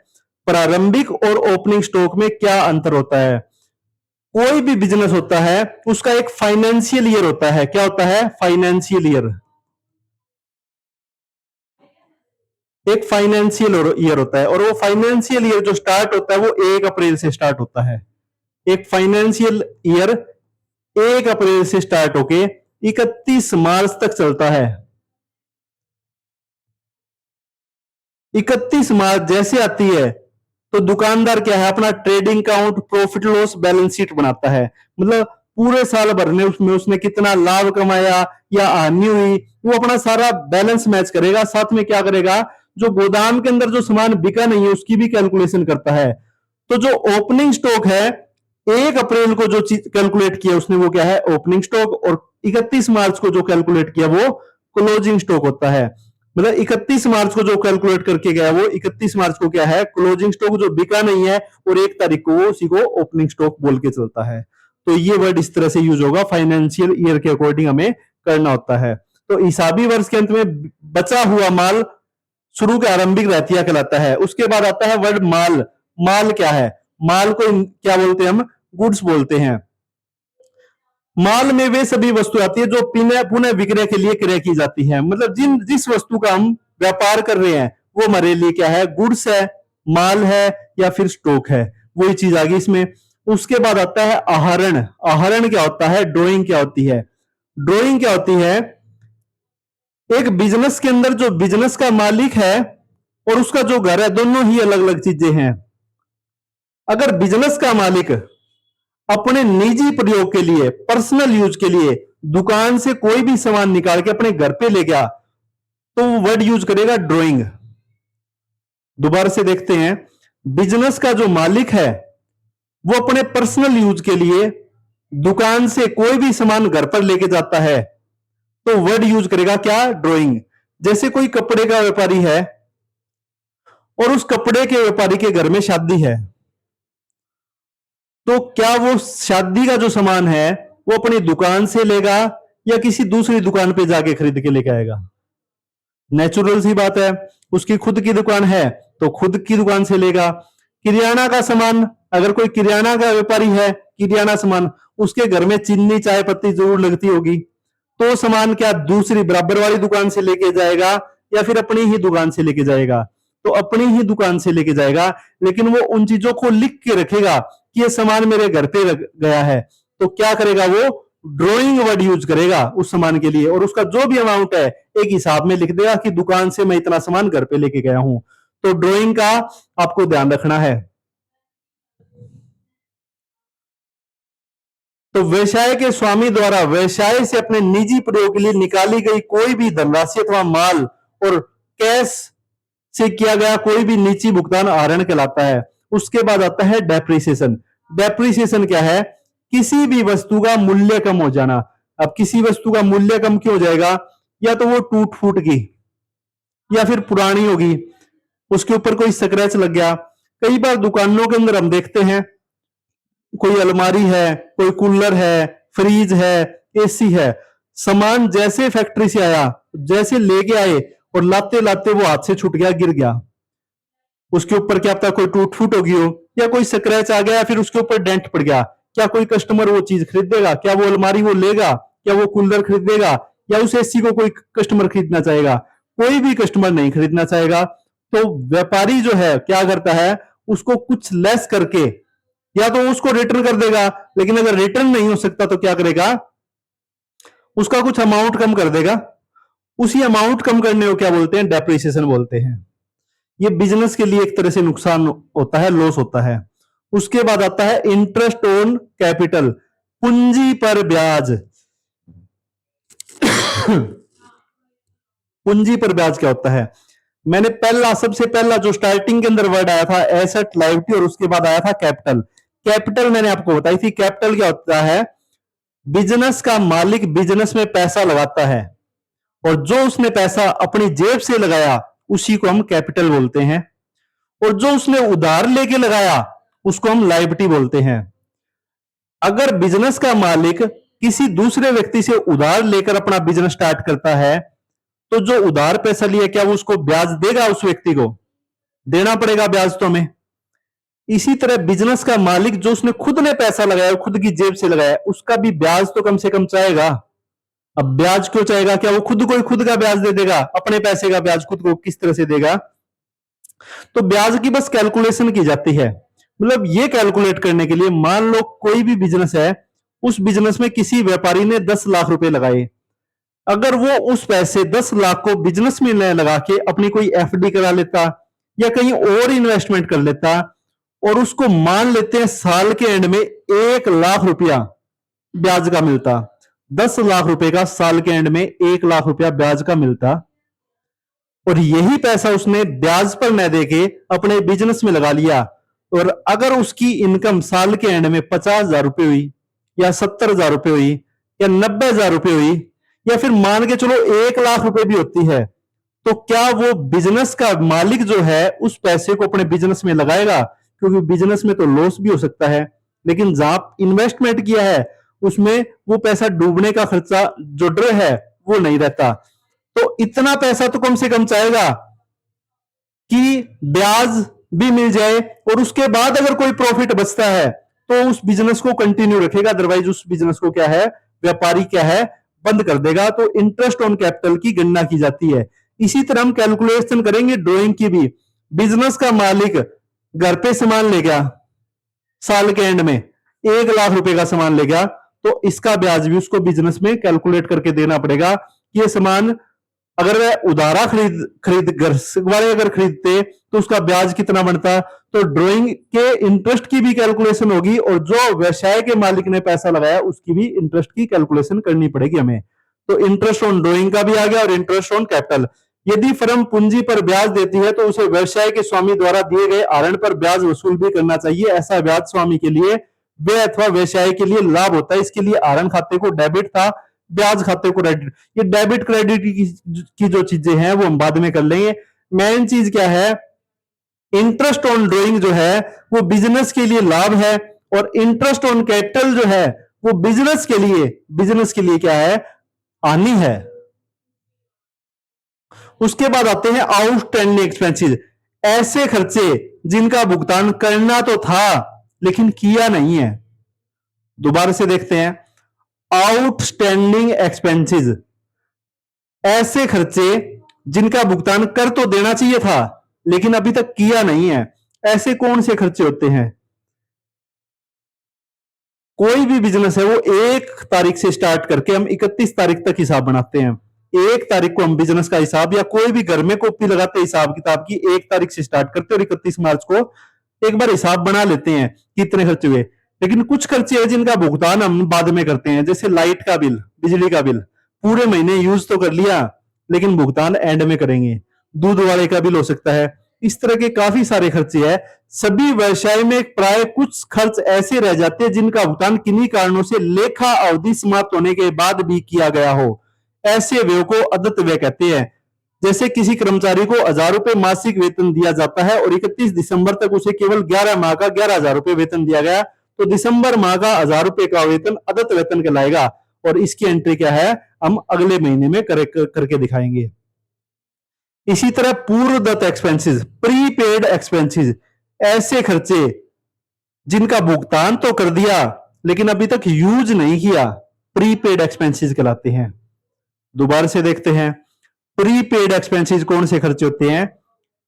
प्रारंभिक और ओपनिंग स्टॉक में क्या अंतर होता है। कोई भी बिजनेस होता है उसका एक फाइनेंशियल ईयर होता है, क्या होता है, फाइनेंशियल ईयर। एक फाइनेंशियल ईयर होता है, और वो फाइनेंशियल ईयर जो स्टार्ट होता है वो 1 अप्रैल से स्टार्ट होता है। एक फाइनेंशियल ईयर 1 अप्रैल से स्टार्ट होके 31 मार्च तक चलता है। 31 मार्च जैसे आती है तो दुकानदार क्या है, अपना trading account, profit loss balance sheet बनाता है। मतलब पूरे साल भर में उसमें उसने कितना लाभ कमाया या हानि हुई, वो अपना सारा बैलेंस मैच करेगा। साथ में क्या करेगा, जो गोदाम के अंदर जो सामान बिका नहीं है उसकी भी कैलकुलेशन करता है। तो जो ओपनिंग स्टॉक है, 1 अप्रैल को जो चीज कैलकुलेट किया उसने वो क्या है, ओपनिंग स्टॉक, और 31 मार्च को जो कैलकुलेट किया वो क्लोजिंग स्टॉक होता है। मतलब 31 मार्च को जो कैलकुलेट करके गया वो 31 मार्च को क्या है, क्लोजिंग स्टॉक जो बिका नहीं है, और 1 तारीख को वो उसी को ओपनिंग स्टॉक बोल के चलता है। तो ये वर्ड इस तरह से यूज होगा, फाइनेंशियल ईयर के अकॉर्डिंग हमें करना होता है। तो हिसाबी वर्ष के अंत में बचा हुआ माल शुरू के आरंभिक रहतिया कहलाता है। उसके बाद आता है वर्ड माल। माल क्या है, माल को क्या बोलते हैं हम, गुड्स बोलते हैं। माल में वे सभी वस्तु आती है जो पुनः विक्रय के लिए क्रय की जाती है। मतलब जिस वस्तु का हम व्यापार कर रहे हैं वो हमारे लिए क्या है, गुड्स है, माल है, या फिर स्टॉक है, वही चीज आ गई इसमें। उसके बाद आता है आहरण। आहरण क्या होता है, ड्रॉइंग क्या होती है। ड्रॉइंग क्या होती है, एक बिजनेस के अंदर जो बिजनेस का मालिक है और उसका जो घर है, दोनों ही अलग अलग चीजें हैं। अगर बिजनेस का मालिक अपने निजी प्रयोग के लिए, पर्सनल यूज के लिए दुकान से कोई भी सामान निकाल के अपने घर पे ले गया तो वो वर्ड यूज करेगा ड्राइंग। दोबारा से देखते हैं, बिजनेस का जो मालिक है वो अपने पर्सनल यूज के लिए दुकान से कोई भी सामान घर पर लेके जाता है तो वर्ड यूज करेगा क्या, ड्राइंग। जैसे कोई कपड़े का व्यापारी है और उस कपड़े के व्यापारी के घर में शादी है, तो क्या वो शादी का जो सामान है वो अपनी दुकान से लेगा या किसी दूसरी दुकान पे जाके खरीद के लेके आएगा। नेचुरल सी बात है, उसकी खुद की दुकान है तो खुद की दुकान से लेगा। किराना का सामान, अगर कोई किराना का व्यापारी है, किराना सामान, उसके घर में चीनी चाय पत्ती जरूर लगती होगी, तो सामान क्या दूसरी बराबर वाली दुकान से लेके जाएगा या फिर अपनी ही दुकान से लेके जाएगा। तो अपनी ही दुकान से लेके जाएगा, लेकिन वो उन चीजों को लिख के रखेगा कि ये सामान मेरे घर पे गया है। तो क्या करेगा, वो ड्रॉइंग वर्ड यूज करेगा उस सामान के लिए, और उसका जो भी अमाउंट है एक हिसाब में लिख देगा कि दुकान से मैं इतना सामान घर पे लेके गया हूं। तो ड्रॉइंग का आपको ध्यान रखना है। तो व्यवसाय के स्वामी द्वारा व्यवसाय से अपने निजी प्रयोग के लिए निकाली गई कोई भी धनराशि अथवा माल और कैश से किया गया कोई भी निजी भुगतान आहरण कहलाता है। उसके बाद आता है डेप्रिसिएशन। डेप्रिसिएशन क्या है, किसी भी वस्तु का मूल्य कम हो जाना। अब किसी वस्तु का मूल्य कम क्यों हो जाएगा, या तो वो टूट फूट गई या फिर पुरानी होगी, उसके ऊपर कोई स्क्रैच लग गया। कई बार दुकानों के अंदर हम देखते हैं कोई अलमारी है, कोई कूलर है, फ्रिज है, एसी है, सामान जैसे फैक्ट्री से आया, जैसे लेके आए और लाते लाते वो हाथ से छूट गया, गिर गया, उसके ऊपर क्या पता कोई टूट फूट होगी हो, या कोई स्क्रैच आ गया, फिर उसके ऊपर डेंट पड़ गया, क्या कोई कस्टमर वो चीज खरीदेगा? क्या वो अलमारी वो लेगा? क्या वो कूलर खरीदेगा? या उस एसी को कोई कस्टमर खरीदना चाहेगा? कोई भी कस्टमर नहीं खरीदना चाहेगा। तो व्यापारी जो है क्या करता है, उसको कुछ लेस करके या तो उसको रिटर्न कर देगा, लेकिन अगर रिटर्न नहीं हो सकता तो क्या करेगा, उसका कुछ अमाउंट कम कर देगा। उसी अमाउंट कम करने को क्या बोलते हैं? डेप्रिसिएशन बोलते हैं। ये बिजनेस के लिए एक तरह से नुकसान होता है, लॉस होता है। उसके बाद आता है इंटरेस्ट ऑन कैपिटल, पूंजी पर ब्याज। पूंजी पर ब्याज क्या होता है? मैंने सबसे पहला जो स्टार्टिंग के अंदर वर्ड आया था एसेट लायबिलिटी, और उसके बाद आया था कैपिटल। कैपिटल मैंने आपको बताई थी, कैपिटल क्या होता है? बिजनेस का मालिक बिजनेस में पैसा लगाता है, और जो उसने पैसा अपनी जेब से लगाया उसी को हम कैपिटल बोलते हैं, और जो उसने उधार लेके लगाया उसको हम लायबिलिटी बोलते हैं। अगर बिजनेस का मालिक किसी दूसरे व्यक्ति से उधार लेकर अपना बिजनेस स्टार्ट करता है, तो जो उधार पैसा लिया क्या वो उसको ब्याज देगा? उस व्यक्ति को देना पड़ेगा ब्याज तो हमें। इसी तरह बिजनेस का मालिक जो उसने खुद ने पैसा लगाया, खुद की जेब से लगाया, उसका भी ब्याज तो कम से कम चाहेगा। अब ब्याज क्यों चाहेगा? क्या वो खुद को ही खुद का ब्याज दे देगा? अपने पैसे का ब्याज खुद को किस तरह से देगा? तो ब्याज की बस कैलकुलेशन की जाती है। मतलब ये कैलकुलेट करने के लिए, मान लो कोई भी बिजनेस है, उस बिजनेस में किसी व्यापारी ने 10 लाख रुपए लगाए, अगर वो उस पैसे 10 लाख को बिजनेस में न लगा के अपनी कोई एफडी करा लेता या कहीं और इन्वेस्टमेंट कर लेता, और उसको मान लेते हैं साल के एंड में 1 लाख रुपया ब्याज का मिलता, 10 लाख रुपए का साल के एंड में 1 लाख रुपया ब्याज का मिलता, और यही पैसा उसने ब्याज पर न देके अपने बिजनेस में लगा लिया, और अगर उसकी इनकम साल के एंड में 50,000 रुपए हुई, या 70,000 रुपए हुई, या 90,000 रुपए हुई, या फिर मान के चलो 1 लाख रुपए भी होती है, तो क्या वो बिजनेस का मालिक जो है उस पैसे को अपने बिजनेस में लगाएगा? क्योंकि बिजनेस में तो लॉस भी हो सकता है, लेकिन जहां इन्वेस्टमेंट किया है उसमें वो पैसा डूबने का खर्चा जो डर है वो नहीं रहता। तो इतना पैसा तो कम से कम चाहेगा कि ब्याज भी मिल जाए, और उसके बाद अगर कोई प्रॉफिट बचता है तो उस बिजनेस को कंटिन्यू रखेगा, अदरवाइज उस बिजनेस को क्या है, व्यापारी क्या है, बंद कर देगा। तो इंटरेस्ट ऑन कैपिटल की गणना की जाती है। इसी तरह हम कैलकुलेशन करेंगे ड्राइंग की भी। बिजनेस का मालिक घर पे सामान ले गया, साल के एंड में 1 लाख रुपए का सामान ले गया, तो इसका ब्याज भी उसको बिजनेस में कैलकुलेट करके देना पड़ेगा कि ये सामान अगर वह उधारा खरीद घर वाले अगर खरीदते तो उसका ब्याज कितना बनता। तो ड्राइंग के इंटरेस्ट की भी कैलकुलेशन होगी, और जो व्यवसाय के मालिक ने पैसा लगाया उसकी भी इंटरेस्ट की कैलकुलेशन करनी पड़ेगी हमें। तो इंटरेस्ट ऑन ड्राइंग का भी आ गया, और इंटरेस्ट ऑन कैपिटल। यदि फर्म पूंजी पर ब्याज देती है तो उसे व्यवसाय के स्वामी द्वारा दिए गए आहरण पर ब्याज वसूल भी करना चाहिए। ऐसा ब्याज स्वामी के लिए व्यय अथवा व्यवसाय के लिए लाभ होता है। इसके लिए आहरण खाते को डेबिट था, ब्याज खाते को क्रेडिट। ये डेबिट क्रेडिट की जो चीजें हैं वो हम बाद में कर लेंगे। मेन चीज क्या है, इंटरेस्ट ऑन ड्राइंग जो है वो बिजनेस के लिए लाभ है, और इंटरेस्ट ऑन कैपिटल जो है वो बिजनेस के लिए क्या है, हानि है। उसके बाद आते हैं आउटस्टैंडिंग एक्सपेंसेस, ऐसे खर्चे जिनका भुगतान करना तो था लेकिन किया नहीं है। दोबारा से देखते हैं, आउटस्टैंडिंग एक्सपेंसेस, ऐसे खर्चे जिनका भुगतान कर तो देना चाहिए था लेकिन अभी तक किया नहीं है। ऐसे कौन से खर्चे होते हैं? कोई भी बिजनेस है वो 1 तारीख से स्टार्ट करके हम 31 तारीख तक हिसाब बनाते हैं। 1 तारीख को हम बिजनेस का हिसाब, या कोई भी घर में कॉपी लगाते हिसाब किताब की, 1 तारीख से स्टार्ट करते और 31 मार्च को एक बार हिसाब बना लेते हैं कितने खर्चे हुए। लेकिन कुछ खर्चे हैं जिनका भुगतान हम बाद में करते हैं, जैसे लाइट का बिल, बिजली का बिल, पूरे महीने यूज तो कर लिया लेकिन भुगतान एंड में करेंगे। दूध वाले का बिल हो सकता है। इस तरह के काफी सारे खर्चे हैं। सभी व्यवसाय में प्राय कुछ खर्च ऐसे रह जाते हैं जिनका भुगतान किन्हीं कारणों से लेखा अवधि समाप्त होने के बाद भी किया गया हो। ऐसे व्यय को अदत्त व्यय कहते हैं। जैसे किसी कर्मचारी को 1,000 रुपए मासिक वेतन दिया जाता है और 31 दिसंबर तक उसे केवल 11 माह का 11,000 रुपए वेतन दिया गया, तो दिसंबर माह का 1000 रुपए का वेतन अदत्त वेतन कहलाएगा और इसकी एंट्री क्या है हम अगले महीने में करके दिखाएंगे। इसी तरह पूर्वदत्त एक्सपेंसेस, प्रीपेड एक्सपेंसेस, ऐसे खर्चे जिनका भुगतान तो कर दिया लेकिन अभी तक यूज नहीं किया, प्रीपेड एक्सपेंसेस कहलाते हैं। दोबारा से देखते हैं, प्रीपेड एक्सपेंसेस कौन से खर्चे होते हैं?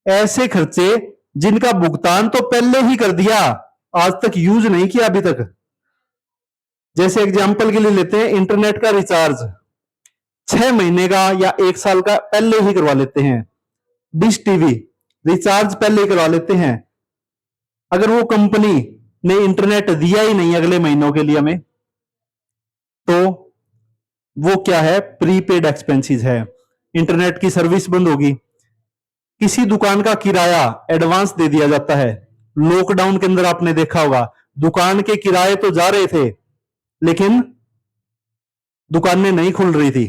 ऐसे खर्चे जिनका भुगतान तो पहले ही कर दिया, आज तक यूज नहीं किया अभी तक। जैसे एग्जांपल के लिए लेते हैं इंटरनेट का रिचार्ज, 6 महीने का या 1 साल का पहले ही करवा लेते हैं। डिश टीवी रिचार्ज पहले ही करवा लेते हैं। अगर वो कंपनी ने इंटरनेट दिया ही नहीं अगले महीनों के लिए हमें, तो वो क्या है? प्रीपेड एक्सपेंसेस है। इंटरनेट की सर्विस बंद होगी। किसी दुकान का किराया एडवांस दे दिया जाता है। लॉकडाउन के अंदर आपने देखा होगा दुकान के किराए तो जा रहे थे लेकिन दुकानें नहीं खुल रही थी,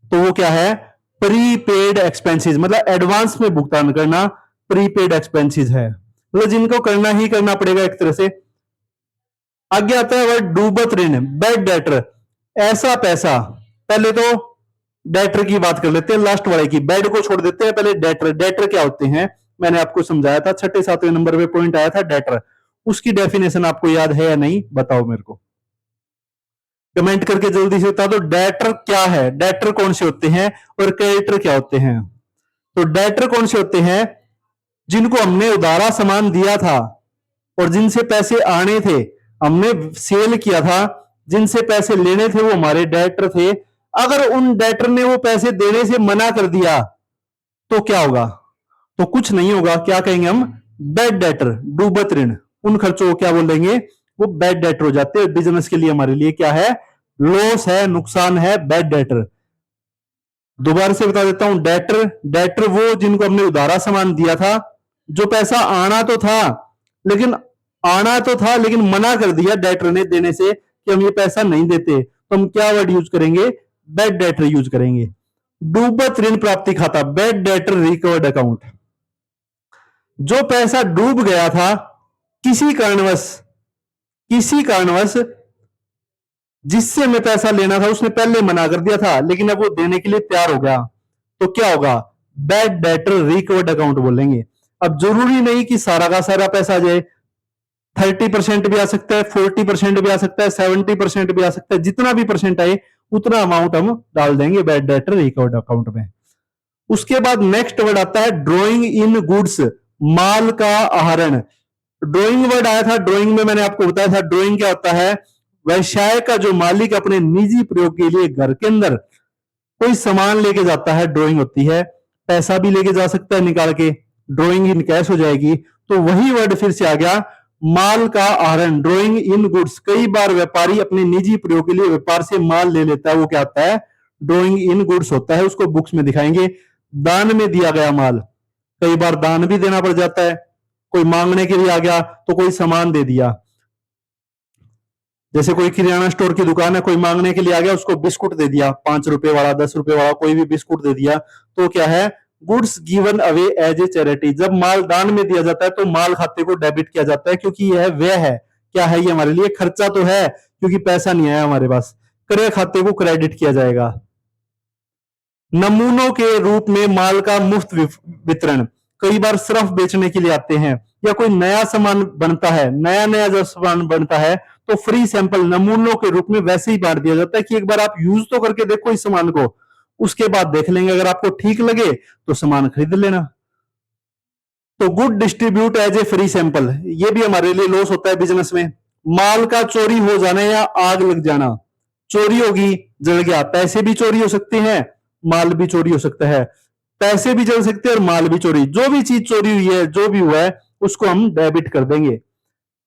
तो वो क्या है? प्रीपेड एक्सपेंसेस, मतलब एडवांस में भुगतान करना प्रीपेड एक्सपेंसेस है, मतलब जिनको करना ही करना पड़ेगा एक तरह से। आगे आता है वर्ड डूबत ऋण, बैड डेटर। ऐसा पैसा, पहले तो डेटर की बात कर लेते हैं, लास्ट वाले की, बेड को छोड़ देते हैं, पहले डेटर। डेटर क्या होते हैं मैंने आपको समझाया था, 6-7वें नंबर पे पॉइंट आया था डेटर। उसकी डेफिनेशन आपको याद है या नहीं बताओ मेरे को, कमेंट करके जल्दी से बता दो। डेटर क्या है, डेटर कौन से होते हैं और क्रेडिटर क्या होते हैं? तो डेटर कौन से होते हैं? जिनको हमने उधारा सामान दिया था और जिनसे पैसे आने थे, हमने सेल किया था, जिनसे पैसे लेने थे वो हमारे डेटर थे। अगर उन डेटर ने वो पैसे देने से मना कर दिया तो क्या होगा? तो कुछ नहीं होगा। क्या कहेंगे हम? बैड डेटर, डूबत ऋण। उन खर्चों को क्या बोलेंगे? वो बैड डेटर हो जाते हैं। बिजनेस के लिए हमारे लिए क्या है? लॉस है, नुकसान है, बैड डेटर। दोबारा से बता देता हूं, डेटर, डेटर वो जिनको हमने उधारा सामान दिया था, जो पैसा आना तो था लेकिन मना कर दिया डेटर ने देने से कि हम ये पैसा नहीं देते, तो हम क्या वर्ड यूज करेंगे? बैड डेटर यूज करेंगे। डूबत ऋण प्राप्ति खाता, बैड डेटर रिकवर्ड अकाउंट। जो पैसा डूब गया था किसी कारणवश जिससे हमें पैसा लेना था उसने पहले मना कर दिया था लेकिन अब वो देने के लिए तैयार हो गया, तो क्या होगा? बैड डेटर रिकवर्ड अकाउंट बोलेंगे। अब जरूरी नहीं कि सारा का सारा पैसा आ जाए, 30% भी आ सकता है, 40% भी आ सकता है, 70% भी आ सकता है। जितना भी परसेंट आए उतना अमाउंट हम डाल देंगे बैड डेटर रिकवर्ड अकाउंट में। उसके बाद नेक्स्ट वर्ड आता है ड्रॉइंग इन गुड्स, माल का आहरण। ड्रॉइंग वर्ड आया था, ड्रॉइंग में मैंने आपको बताया था ड्रॉइंग क्या होता है? व्यवसाय का जो मालिक अपने निजी प्रयोग के लिए घर के अंदर कोई सामान लेके जाता है, ड्रॉइंग होती है। पैसा भी लेके जा सकता है निकाल के, ड्रॉइंग इन कैश हो जाएगी। तो वही वर्ड फिर से आ गया, माल का आहरण, ड्रॉइंग इन गुड्स। कई बार व्यापारी अपने निजी प्रयोग के लिए व्यापार से माल ले लेता है, वो क्या आता है? ड्रॉइंग इन गुड्स होता है। उसको बुक्स में दिखाएंगे। दान में दिया गया माल, कई बार दान भी देना पड़ जाता है। कोई मांगने के लिए आ गया तो कोई सामान दे दिया, जैसे कोई किराना स्टोर की दुकान है, कोई मांगने के लिए आ गया, उसको बिस्कुट दे दिया, 5 रुपए वाला, 10 रुपए वाला, कोई भी बिस्कुट दे दिया, तो क्या है? Goods given away as a charity. जब माल दान में दिया जाता है तो माल खाते को डेबिट किया जाता है, क्योंकि यह व्यय है। क्या है? ये हमारे लिए खर्चा तो है, क्योंकि पैसा नहीं आया हमारे पास। क्रय खाते को क्रेडिट किया जाएगा। नमूनों के रूप में माल का मुफ्त वितरण, कई बार सिर्फ बेचने के लिए आते हैं, या कोई नया सामान बनता है, नया जब सामान बनता है तो फ्री सैंपल नमूनों के रूप में वैसे ही बांट दिया जाता है कि एक बार आप यूज तो करके देखो इस सामान को, उसके बाद देख लेंगे, अगर आपको ठीक लगे तो सामान खरीद लेना। तो good distribute as a free sample, ये भी हमारे लिए लॉस होता है बिजनेस में। माल का चोरी हो जाना या आग लग जाना, चोरी होगी, जल गया, पैसे भी चोरी हो सकते हैं, माल भी चोरी हो सकता है, पैसे भी जल सकते हैं और माल भी चोरी। जो भी चीज चोरी हुई है, जो भी हुआ है, उसको हम डेबिट कर देंगे।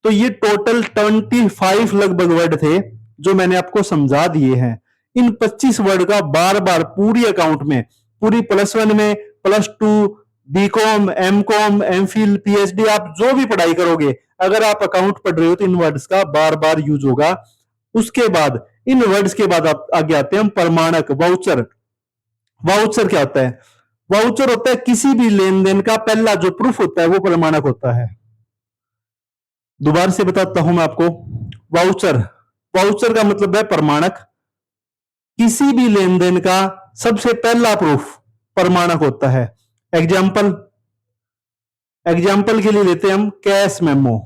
तो ये टोटल 25 लगभग वर्ड थे जो मैंने आपको समझा दिए हैं। इन 25 वर्ड का बार बार पूरी अकाउंट में, पूरी +1 में, +2, बीकॉम, एमकॉम, एमफिल, पीएचडी, आप जो भी पढ़ाई करोगे, अगर आप अकाउंट पढ़ रहे हो तो इन वर्ड्स का बार बार यूज होगा। उसके बाद इन वर्ड्स के बाद आप आगे आते हैं हम प्रमाणक, वाउचर। वाउचर क्या होता है? वाउचर होता है किसी भी लेन देन का पहला जो प्रूफ होता है वो प्रमाणक होता है। दोबारा से बताता हूं मैं आपको। वाउचर, वाउचर का मतलब है प्रमाणक। किसी भी लेन देन का सबसे पहला प्रूफ प्रमाणक होता है। एग्जाम्पल, एग्जाम्पल के लिए लेते हैं हम कैश मेमो।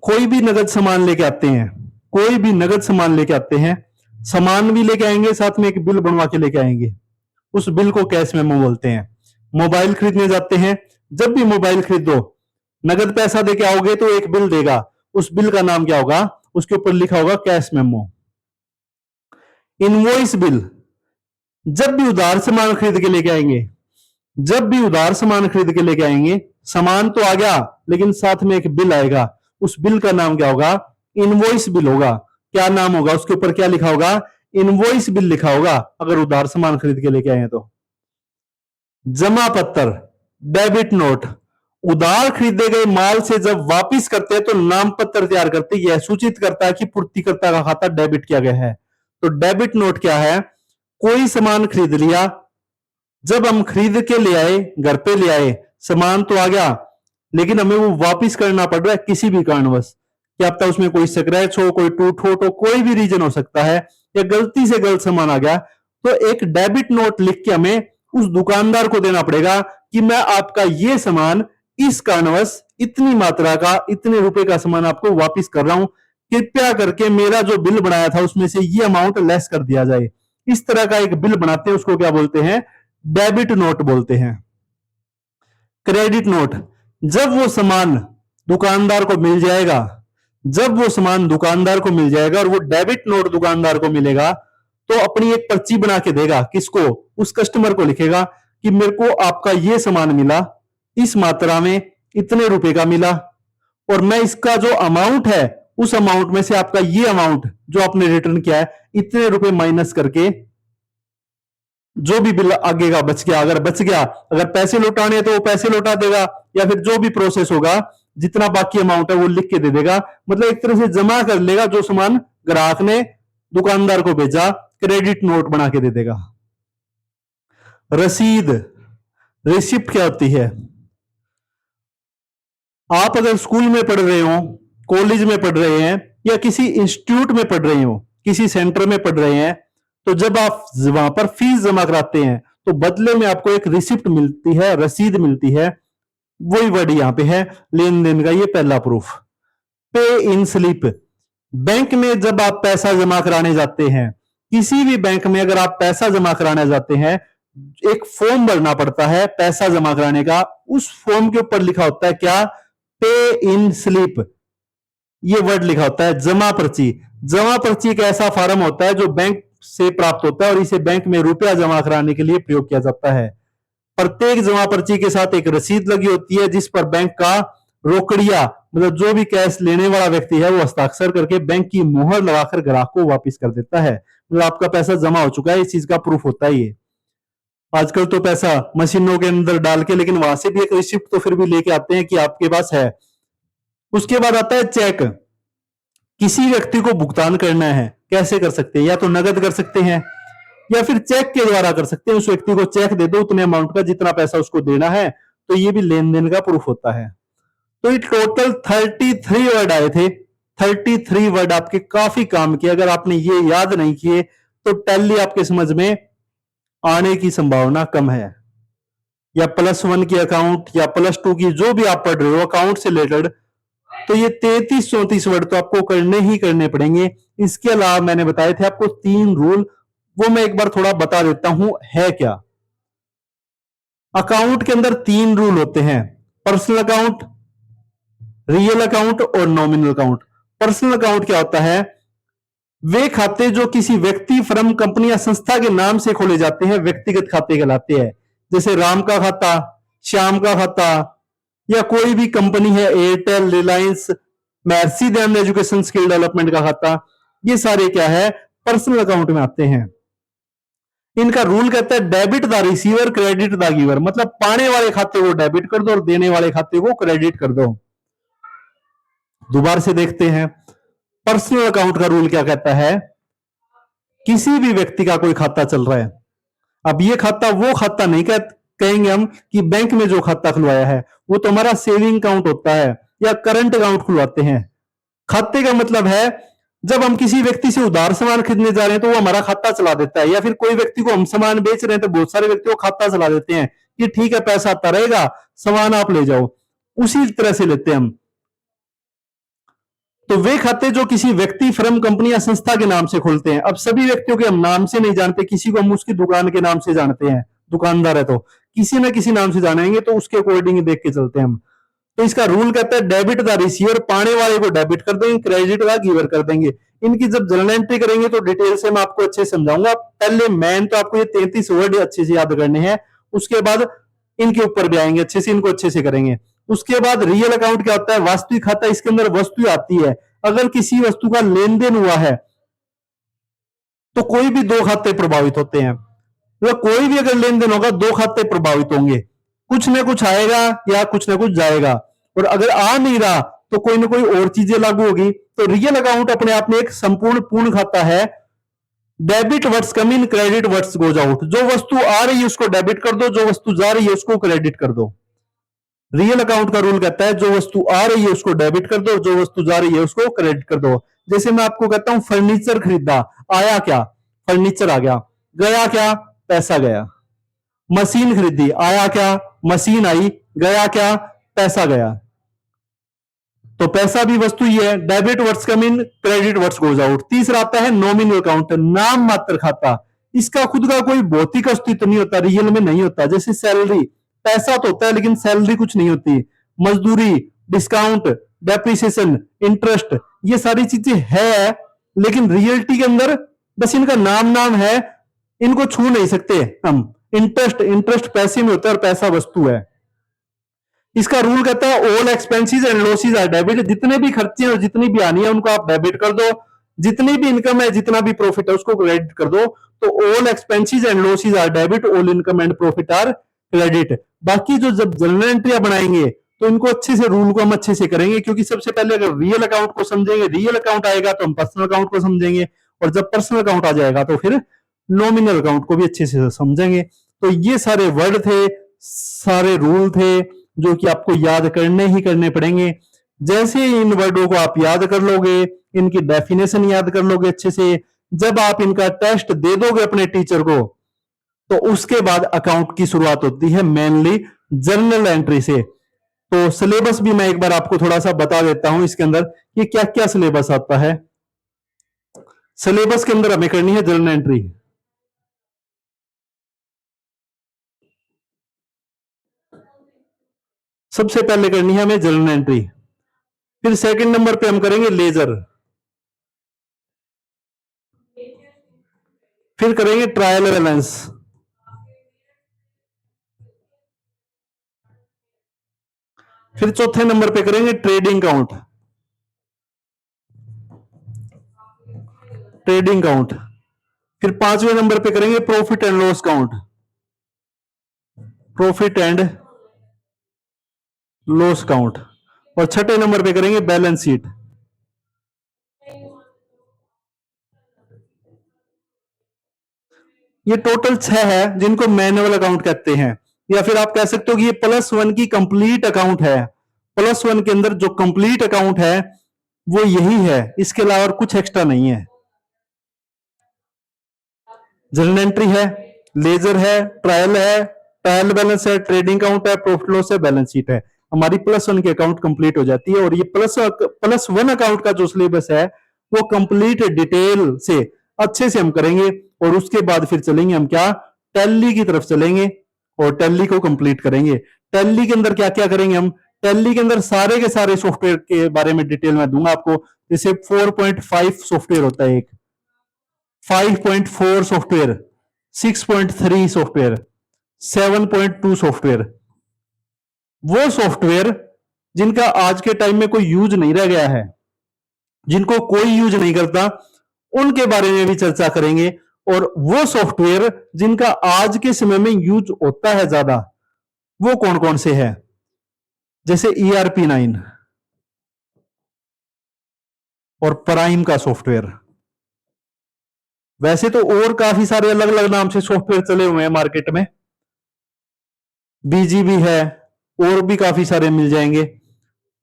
कोई भी नगद सामान लेके आते हैं, कोई भी नगद सामान लेके आते हैं, सामान भी लेके आएंगे, साथ में एक बिल बनवा के लेके आएंगे, उस बिल को कैश मेमो बोलते हैं। मोबाइल खरीदने जाते हैं, जब भी मोबाइल खरीदो, नगद पैसा देके आओगे तो एक बिल देगा, उस बिल का नाम क्या होगा? उसके ऊपर लिखा होगा कैश मेमो। इनवॉइस बिल, जब भी उधार सामान खरीद के लेके आएंगे, जब भी उधार सामान खरीद के लेके आएंगे, सामान तो आ गया लेकिन साथ में एक बिल आएगा, उस बिल का नाम क्या होगा? इनवॉइस बिल होगा। क्या नाम होगा? उसके ऊपर क्या लिखा होगा? इनवॉइस बिल लिखा होगा, अगर उधार सामान खरीद के लेके आए तो। जमा पत्र, डेबिट नोट, उधार खरीदे गए माल से जब वापिस करते हैं तो नाम पत्र तैयार करते, यह सूचित करता है कि पूर्तिकर्ता का खाता डेबिट किया गया है। तो डेबिट नोट क्या है? कोई सामान खरीद लिया, जब हम खरीद के ले आए, घर पे ले आए, सामान तो आ गया लेकिन हमें वो वापिस करना पड़ रहा है किसी भी कारणवश। क्या पता उसमें कोई स्क्रैच हो, कोई टूट फूट हो, कोई भी रीजन हो सकता है, या गलती से गलत सामान आ गया, तो एक डेबिट नोट लिख के हमें उस दुकानदार को देना पड़ेगा कि मैं आपका ये सामान इस कारणवश इतनी मात्रा का, इतने रुपए का सामान आपको वापिस कर रहा हूं, कृपया करके मेरा जो बिल बनाया था उसमें से ये अमाउंट लेस कर दिया जाए। इस तरह का एक बिल बनाते हैं, उसको क्या बोलते हैं? डेबिट नोट बोलते हैं। क्रेडिट नोट, जब वो सामान दुकानदार को मिल जाएगा, जब वो सामान दुकानदार को मिल जाएगा और वो डेबिट नोट दुकानदार को मिलेगा, तो अपनी एक पर्ची बना के देगा। किसको? उस कस्टमर को लिखेगा कि मेरे को आपका ये सामान मिला, इस मात्रा में इतने रुपए का मिला, और मैं इसका जो अमाउंट है, उस अमाउंट में से आपका ये अमाउंट जो आपने रिटर्न किया है, इतने रुपए माइनस करके जो भी बिल आगे का बच गया, अगर बच गया, अगर पैसे लौटाने तो वो पैसे लौटा देगा, या फिर जो भी प्रोसेस होगा, जितना बाकी अमाउंट है वो लिख के दे देगा। मतलब एक तरह से जमा कर लेगा जो सामान ग्राहक ने दुकानदार को भेजा, क्रेडिट नोट बना के दे देगा। रसीद, रिसिप्ट क्या होती है? आप अगर स्कूल में पढ़ रहे हो, कॉलेज में पढ़ रहे हैं, या किसी इंस्टीट्यूट में पढ़ रहे हो, किसी सेंटर में पढ़ रहे हैं, तो जब आप वहां पर फीस जमा कराते हैं तो बदले में आपको एक रिसिप्ट मिलती है, रसीद मिलती है। वही वर्ड यहां पे है, लेन देन का ये पहला प्रूफ। पे इन स्लिप, बैंक में जब आप पैसा जमा कराने जाते हैं, किसी भी बैंक में अगर आप पैसा जमा कराने जाते हैं, एक फॉर्म भरना पड़ता है पैसा जमा कराने का। उस फॉर्म के ऊपर लिखा होता है क्या? पे इन स्लिप। ये वर्ड लिखा होता है जमा पर्ची। जमा पर्ची एक ऐसा फॉर्म होता है जो बैंक से प्राप्त होता है और इसे बैंक में रुपया जमा कराने के लिए प्रयोग किया जाता है। प्रत्येक जमा पर्ची के साथ एक रसीद लगी होती है जिस पर बैंक का रोकड़िया, मतलब जो भी कैश लेने वाला व्यक्ति है, वो हस्ताक्षर करके बैंक की मुहर लगाकर ग्राहक को वापिस कर देता है। मतलब आपका पैसा जमा हो चुका है, इस चीज का प्रूफ होता है ये। आजकल तो पैसा मशीनों के अंदर डाल के, लेकिन वहां से भी एक रिसिप्ट तो फिर भी लेके आते हैं कि आपके पास है। उसके बाद आता है चेक। किसी व्यक्ति को भुगतान करना है, कैसे कर सकते हैं? या तो नगद कर सकते हैं, या फिर चेक के द्वारा कर सकते हैं। उस व्यक्ति को चेक दे दो उतने अमाउंट का जितना पैसा उसको देना है, तो ये भी लेन देन का प्रूफ होता है। तो ये टोटल 33 वर्ड आए थे। 33 वर्ड आपके काफी काम किए। अगर आपने ये याद नहीं किए तो टैली आपके समझ में आने की संभावना कम है। या +1 की अकाउंट या +2 की जो भी आप पढ़ रहे हो अकाउंट से रिलेटेड, तो ये 33-34 वर्ड तो आपको करने ही करने पड़ेंगे। इसके अलावा मैंने बताए थे आपको 3 रूल, वो मैं एक बार थोड़ा बता देता हूं है क्या। अकाउंट के अंदर 3 रूल होते हैं, पर्सनल अकाउंट, रियल अकाउंट और नॉमिनल अकाउंट। पर्सनल अकाउंट क्या होता है? वे खाते जो किसी व्यक्ति, फर्म, कंपनी या संस्था के नाम से खोले जाते हैं, व्यक्तिगत खाते कहलाते हैं। जैसे राम का खाता, श्याम का खाता, या कोई भी कंपनी है, Airtel, Reliance, Maharshi Dayanand education skill development का खाता, ये सारे क्या है? पर्सनल अकाउंट में आते हैं। इनका रूल कहता है debit the receiver, credit the giver. मतलब पाने वाले खाते को डेबिट कर दो और देने वाले खाते को क्रेडिट कर दो। दोबारा से देखते हैं पर्सनल अकाउंट का रूल क्या कहता है। किसी भी व्यक्ति का कोई खाता चल रहा है, अब ये खाता वो खाता नहीं कहेंगे हम कि बैंक में जो खाता खुलवाया है, वो तो हमारा सेविंग अकाउंट होता है। या करंट अकाउंट खुलवाते हैं। खाते का मतलब है जब हम किसी व्यक्ति से उधार सामान खरीदने जा रहे हैं तो वो हमारा खाता चला देता है, या फिर कोई व्यक्ति को हम सामान बेच रहे हैं तो बहुत सारे व्यक्ति को खाता चला देते हैं कि ठीक है पैसा आता रहेगा, सामान आप ले जाओ, उसी तरह से लेते हैं हम। तो वे खाते जो किसी व्यक्ति, फर्म, कंपनी या संस्था के नाम से खोलते हैं। अब सभी व्यक्तियों के हम नाम से नहीं जानते, किसी को हम उसकी दुकान के नाम से जानते हैं, दुकानदार है तो किसी ना किसी नाम से जानेंगे, तो उसके अकॉर्डिंग देख के चलते हैं हम। तो इसका रूल कहता है डेबिट द रिसीवर, पाने वाले को डेबिट कर देंगे, क्रेडिट का गिवर कर देंगे। इनकी जब जर्नल एंट्री करेंगे तो डिटेल से मैं आपको अच्छे से समझाऊंगा। पहले मेन तो आपको ये 33 वर्ड अच्छे से याद करने हैं, उसके बाद इनके ऊपर भी आएंगे, अच्छे से इनको अच्छे से करेंगे। उसके बाद रियल अकाउंट क्या होता है, वास्तविक खाता, इसके अंदर वस्तु आती है। अगर किसी वस्तु का लेन देन हुआ है तो कोई भी दो खाते प्रभावित होते हैं, या कोई भी अगर लेन देन होगा दो खाते प्रभावित होंगे, कुछ ना कुछ आएगा या कुछ ना कुछ जाएगा, और अगर आ नहीं रहा तो कोई ना कोई और चीजें लागू होगी। तो रियल अकाउंट अपने आप में एक संपूर्ण पूर्ण खाता है। डेबिट वर्ड्स कम इन, क्रेडिट वर्ड्स गोज आउट। जो वस्तु आ रही है उसको डेबिट कर दो, जो वस्तु जा रही है उसको क्रेडिट कर दो। रियल अकाउंट का रूल कहता है जो वस्तु आ रही है उसको डेबिट कर दो, जो वस्तु जा रही है उसको क्रेडिट कर दो। जैसे मैं आपको कहता हूं फर्नीचर खरीदा, आया क्या, फर्नीचर आ गया, गया क्या, पैसा गया। मशीन खरीदी, आया क्या, मशीन आई, गया क्या, पैसा गया। तो पैसा भी वस्तु ही है। डेबिट वर्ड्स कम इन, क्रेडिट वर्ड्स गोज आउट। तीसरा आता है नॉमिनल अकाउंट, नाम मात्र खाता। इसका खुद का कोई भौतिक अस्तित्व नहीं होता, रियल में नहीं होता। जैसे सैलरी, पैसा तो होता है लेकिन सैलरी कुछ नहीं होती। मजदूरी, डिस्काउंट, डेप्रिसिएशन, इंटरेस्ट, ये सारी चीजें है लेकिन रियलिटी के अंदर बस इनका नाम नाम है, इनको छू नहीं सकते हम। इंटरेस्ट, इंटरेस्ट पैसे में होता है और पैसा वस्तु है। इसका रूल कहता है all expenses and losses are debit. जितने भी खर्चे और जितनी भी हानि है उनको आप डेबिट कर दो, जितनी भी इनकम है, जितना भी प्रॉफिट है उसको क्रेडिट कर दो। तो all expenses and losses are debit, all income and profit are credit. बाकी जो जब जर्नल एंट्रियां बनाएंगे तो इनको अच्छे से रूल को हम अच्छे से करेंगे, क्योंकि सबसे पहले अगर रियल अकाउंट को समझेंगे, रियल अकाउंट आएगा तो हम पर्सनल अकाउंट को समझेंगे, और जब पर्सनल अकाउंट आ जाएगा तो फिर नॉमिनल अकाउंट को भी अच्छे से समझेंगे। तो ये सारे वर्ड थे, सारे रूल थे जो कि आपको याद करने ही करने पड़ेंगे। जैसे इन वर्डों को आप याद कर लोगे, इनकी डेफिनेशन याद कर लोगे अच्छे से, जब आप इनका टेस्ट दे दोगे अपने टीचर को, तो उसके बाद अकाउंट की शुरुआत होती है मेनली जर्नल एंट्री से। तो सिलेबस भी मैं एक बार आपको थोड़ा सा बता देता हूं इसके अंदर कि क्या क्या सिलेबस आता है। सिलेबस के अंदर हमें करनी है जर्नल एंट्री। सबसे पहले करनी है हमें जर्नल एंट्री, फिर सेकंड नंबर पे हम करेंगे लेजर, फिर करेंगे ट्रायल बैलेंस, फिर चौथे नंबर पे करेंगे ट्रेडिंग काउंट, ट्रेडिंग काउंट, फिर पांचवें नंबर पे करेंगे profit and loss count, profit and loss count, और छठे नंबर पे करेंगे बैलेंस शीट। ये टोटल 6 है जिनको मैनुअल अकाउंट कहते हैं, या फिर आप कह सकते हो कि ये +1 की कंप्लीट अकाउंट है। +1 के अंदर जो कंप्लीट अकाउंट है वो यही है, इसके अलावा और कुछ एक्स्ट्रा नहीं है। जर्नल एंट्री है, लेजर है, ट्रायल बैलेंस है, ट्रेडिंग काउंट है, प्रॉफिट लॉस है, बैलेंस शीट है। हमारी +1 की अकाउंट कंप्लीट हो जाती है। और ये +1 अकाउंट का जो सिलेबस है वो कंप्लीट डिटेल से अच्छे से हम करेंगे, और उसके बाद फिर चलेंगे हम क्या, टैली की तरफ चलेंगे और टैली को कंप्लीट करेंगे। टैली के अंदर क्या क्या करेंगे हम, टैली के अंदर सारे के सारे सॉफ्टवेयर के बारे में डिटेल में दूंगा आपको। जैसे 4.5 सॉफ्टवेयर होता है एक, 5.4 सॉफ्टवेयर, 6.3 सॉफ्टवेयर, 7.2 सॉफ्टवेयर। वो सॉफ्टवेयर जिनका आज के टाइम में कोई यूज नहीं रह गया है, जिनको कोई यूज नहीं करता, उनके बारे में भी चर्चा करेंगे। और वो सॉफ्टवेयर जिनका आज के समय में यूज होता है ज्यादा, वो कौन कौन से हैं। जैसे ERP9 और प्राइम का सॉफ्टवेयर। वैसे तो और काफी सारे अलग अलग नाम से सॉफ्टवेयर चले हुए हैं मार्केट में, BGB है, और भी काफी सारे मिल जाएंगे।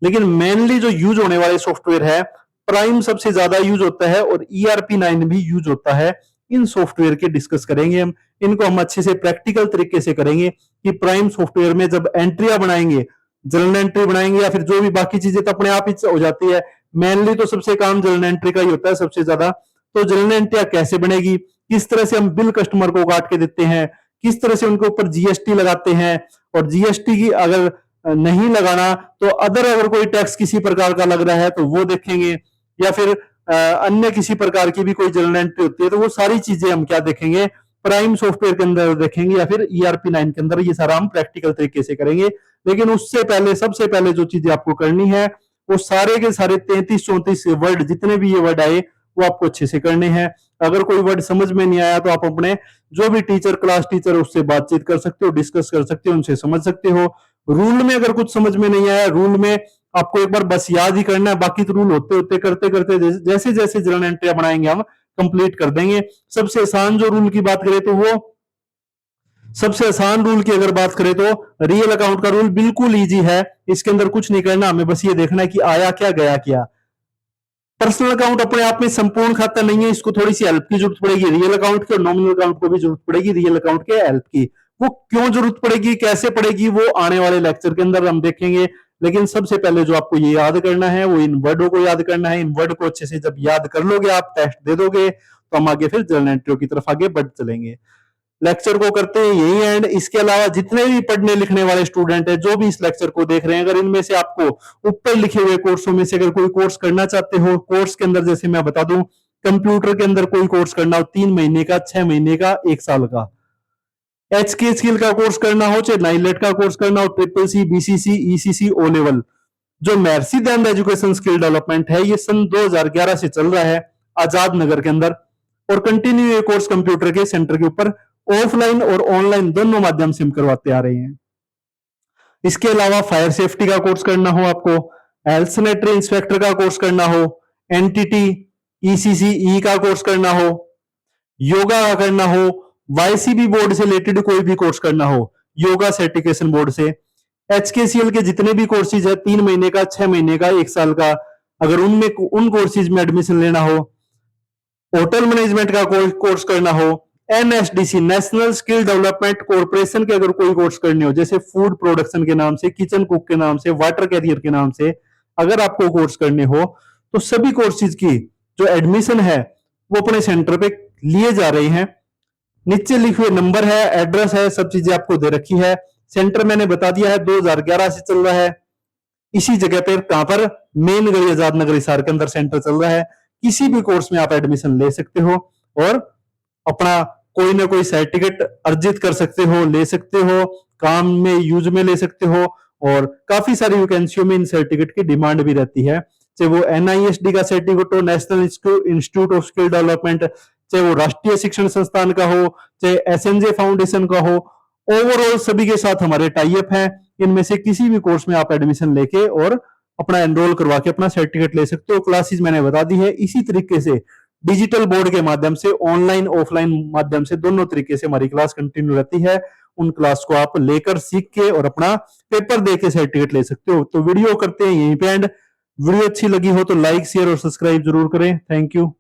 लेकिन मेनली जो यूज होने वाले सॉफ्टवेयर है, प्राइम सबसे ज्यादा यूज होता है और ERP9 भी यूज होता है। इन सॉफ्टवेयर के डिस्कस करेंगे हम, इनको हम अच्छे से प्रैक्टिकल तरीके से करेंगे कि प्राइम सॉफ्टवेयर में जब एंट्रियां बनाएंगे, जर्नल एंट्री बनाएंगे या फिर जो भी बाकी चीजें तो अपने आप ही हो जाती है। मेनली तो सबसे काम जर्नल एंट्री का ही होता है सबसे ज्यादा। तो जर्नल एंट्री कैसे बनेगी, किस तरह से हम बिल कस्टमर को काट के देते हैं, किस तरह से उनके ऊपर GST लगाते हैं, और GST की अगर नहीं लगाना तो अगर कोई टैक्स किसी प्रकार का लग रहा है तो वो देखेंगे, या फिर अन्य किसी प्रकार की भी कोई जर्नल एंट्री होती है तो वो सारी चीजें हम क्या देखेंगे, प्राइम सॉफ्टवेयर के अंदर देखेंगे या फिर ERP9 के अंदर। ये सारा हम प्रैक्टिकल तरीके से करेंगे। लेकिन उससे पहले सबसे पहले जो चीजें आपको करनी है वो सारे के सारे 33-34 वर्ड, जितने भी ये वर्ड आए वो आपको अच्छे से करने हैं। अगर कोई वर्ड समझ में नहीं आया तो आप अपने जो भी टीचर, क्लास टीचर, उससे बातचीत कर सकते हो, डिस्कस कर सकते हो, उनसे समझ सकते हो। रूल में अगर कुछ समझ में नहीं आया, रूल में आपको एक बार बस याद ही करना है, बाकी तो रूल होते होते करते करते जैसे जैसे जर्नल एंट्रियां बनाएंगे हम कंप्लीट कर देंगे। सबसे आसान जो रूल की बात करें तो वो, सबसे आसान रूल की अगर बात करें तो रियल अकाउंट का रूल बिल्कुल इजी है। इसके अंदर कुछ नहीं करना, हमें बस ये देखना है कि आया क्या गया क्या। पर्सनल अकाउंट अपने आप में संपूर्ण खाता नहीं है, इसको थोड़ी सी हेल्प की जरूरत पड़ेगी। रियल अकाउंट की और नॉमिनल अकाउंट को भी जरूरत पड़ेगी रियल अकाउंट के हेल्प की। वो क्यों जरूरत पड़ेगी, कैसे पड़ेगी, वो आने वाले लेक्चर के अंदर हम देखेंगे। लेकिन सबसे पहले जो आपको ये याद करना है वो इन वर्डों को याद करना है। इन वर्ड को अच्छे से जब याद कर लोगे, आप टेस्ट दे दोगे, तो हम आगे फिर जर्नल एंट्रियों की तरफ आगे बढ़ चलेंगे। लेक्चर को करते हैं यही एंड। इसके अलावा जितने भी पढ़ने लिखने वाले स्टूडेंट है जो भी इस लेक्चर को देख रहे हैं, अगर इनमें से आपको ऊपर लिखे हुए कोर्सों में से अगर कोई कोर्स करना चाहते हो, कोर्स के अंदर जैसे मैं बता दूं, कंप्यूटर के अंदर कोई कोर्स करना हो 3 महीने का, 6 महीने का, 1 साल का, HK स्किल का कोर्स करना हो, चाहे नाइलेट का कोर्स करना हो, CCC, BCC, ECC, O level, जो Maharshi Dayanand education skill development है, ये सन 2011 से चल रहा है आजाद नगर के अंदर, और कंटिन्यू ये कोर्स कंप्यूटर के सेंटर के ऊपर ऑफलाइन और ऑनलाइन दोनों माध्यम से हम करवाते आ रहे हैं। इसके अलावा फायर सेफ्टी का कोर्स करना हो आपको, हेल्थ सैनिटरी इंस्पेक्टर का कोर्स करना हो, NTT ECCE का कोर्स करना हो, योगा का करना हो, YCB बोर्ड से रिलेटेड कोई भी कोर्स करना हो, योगा सर्टिफिकेशन बोर्ड से, HKCL के जितने भी कोर्सेज है 3 महीने का, 6 महीने का, 1 साल का, अगर उनमें उन कोर्सेज में एडमिशन लेना हो, होटल मैनेजमेंट का कोर्स करना हो, NSDC national skill development corporation के अगर कोई कोर्स करने हो, जैसे फूड प्रोडक्शन के नाम से, किचन कुक के नाम से, वाटर कैरियर के नाम से, अगर आपको कोर्स करने हो तो सभी कोर्सेज की जो एडमिशन है वो अपने सेंटर पे लिए जा रहे हैं। नीचे लिखे हुए नंबर है, एड्रेस है, सब चीजें आपको दे रखी है। सेंटर मैंने बता दिया है 2011 से चल रहा है। इसी जगह पर, कहां पर, मेन गली आजाद नगर हिसार के अंदर सेंटर चल रहा है। किसी भी कोर्स में आप एडमिशन ले सकते हो और अपना कोई ना कोई सर्टिफिकेट अर्जित कर सकते हो, ले सकते हो, काम में यूज में ले सकते हो, और काफी सारी वैकेंसियों में इन सर्टिफिकेट की डिमांड भी रहती है। चाहे वो NISD का सर्टिफिकेट हो, national institute of skill development, चाहे वो राष्ट्रीय शिक्षण संस्थान का हो, चाहे SNJ फाउंडेशन का हो, ओवरऑल सभी के साथ हमारे टाई अप है। इनमें से किसी भी कोर्स में आप एडमिशन लेके और अपना एनरोल करवा के अपना सर्टिफिकेट ले सकते हो। क्लासेस मैंने बता दी है। इसी तरीके से डिजिटल बोर्ड के माध्यम से, ऑनलाइन ऑफलाइन माध्यम से, दोनों तरीके से हमारी क्लास कंटिन्यू रहती है। उन क्लास को आप लेकर सीख के और अपना पेपर दे के सर्टिफिकेट ले सकते हो। तो वीडियो करते हैं यहीं पे एंड। वीडियो अच्छी लगी हो तो लाइक, शेयर और सब्सक्राइब जरूर करें। Thank you.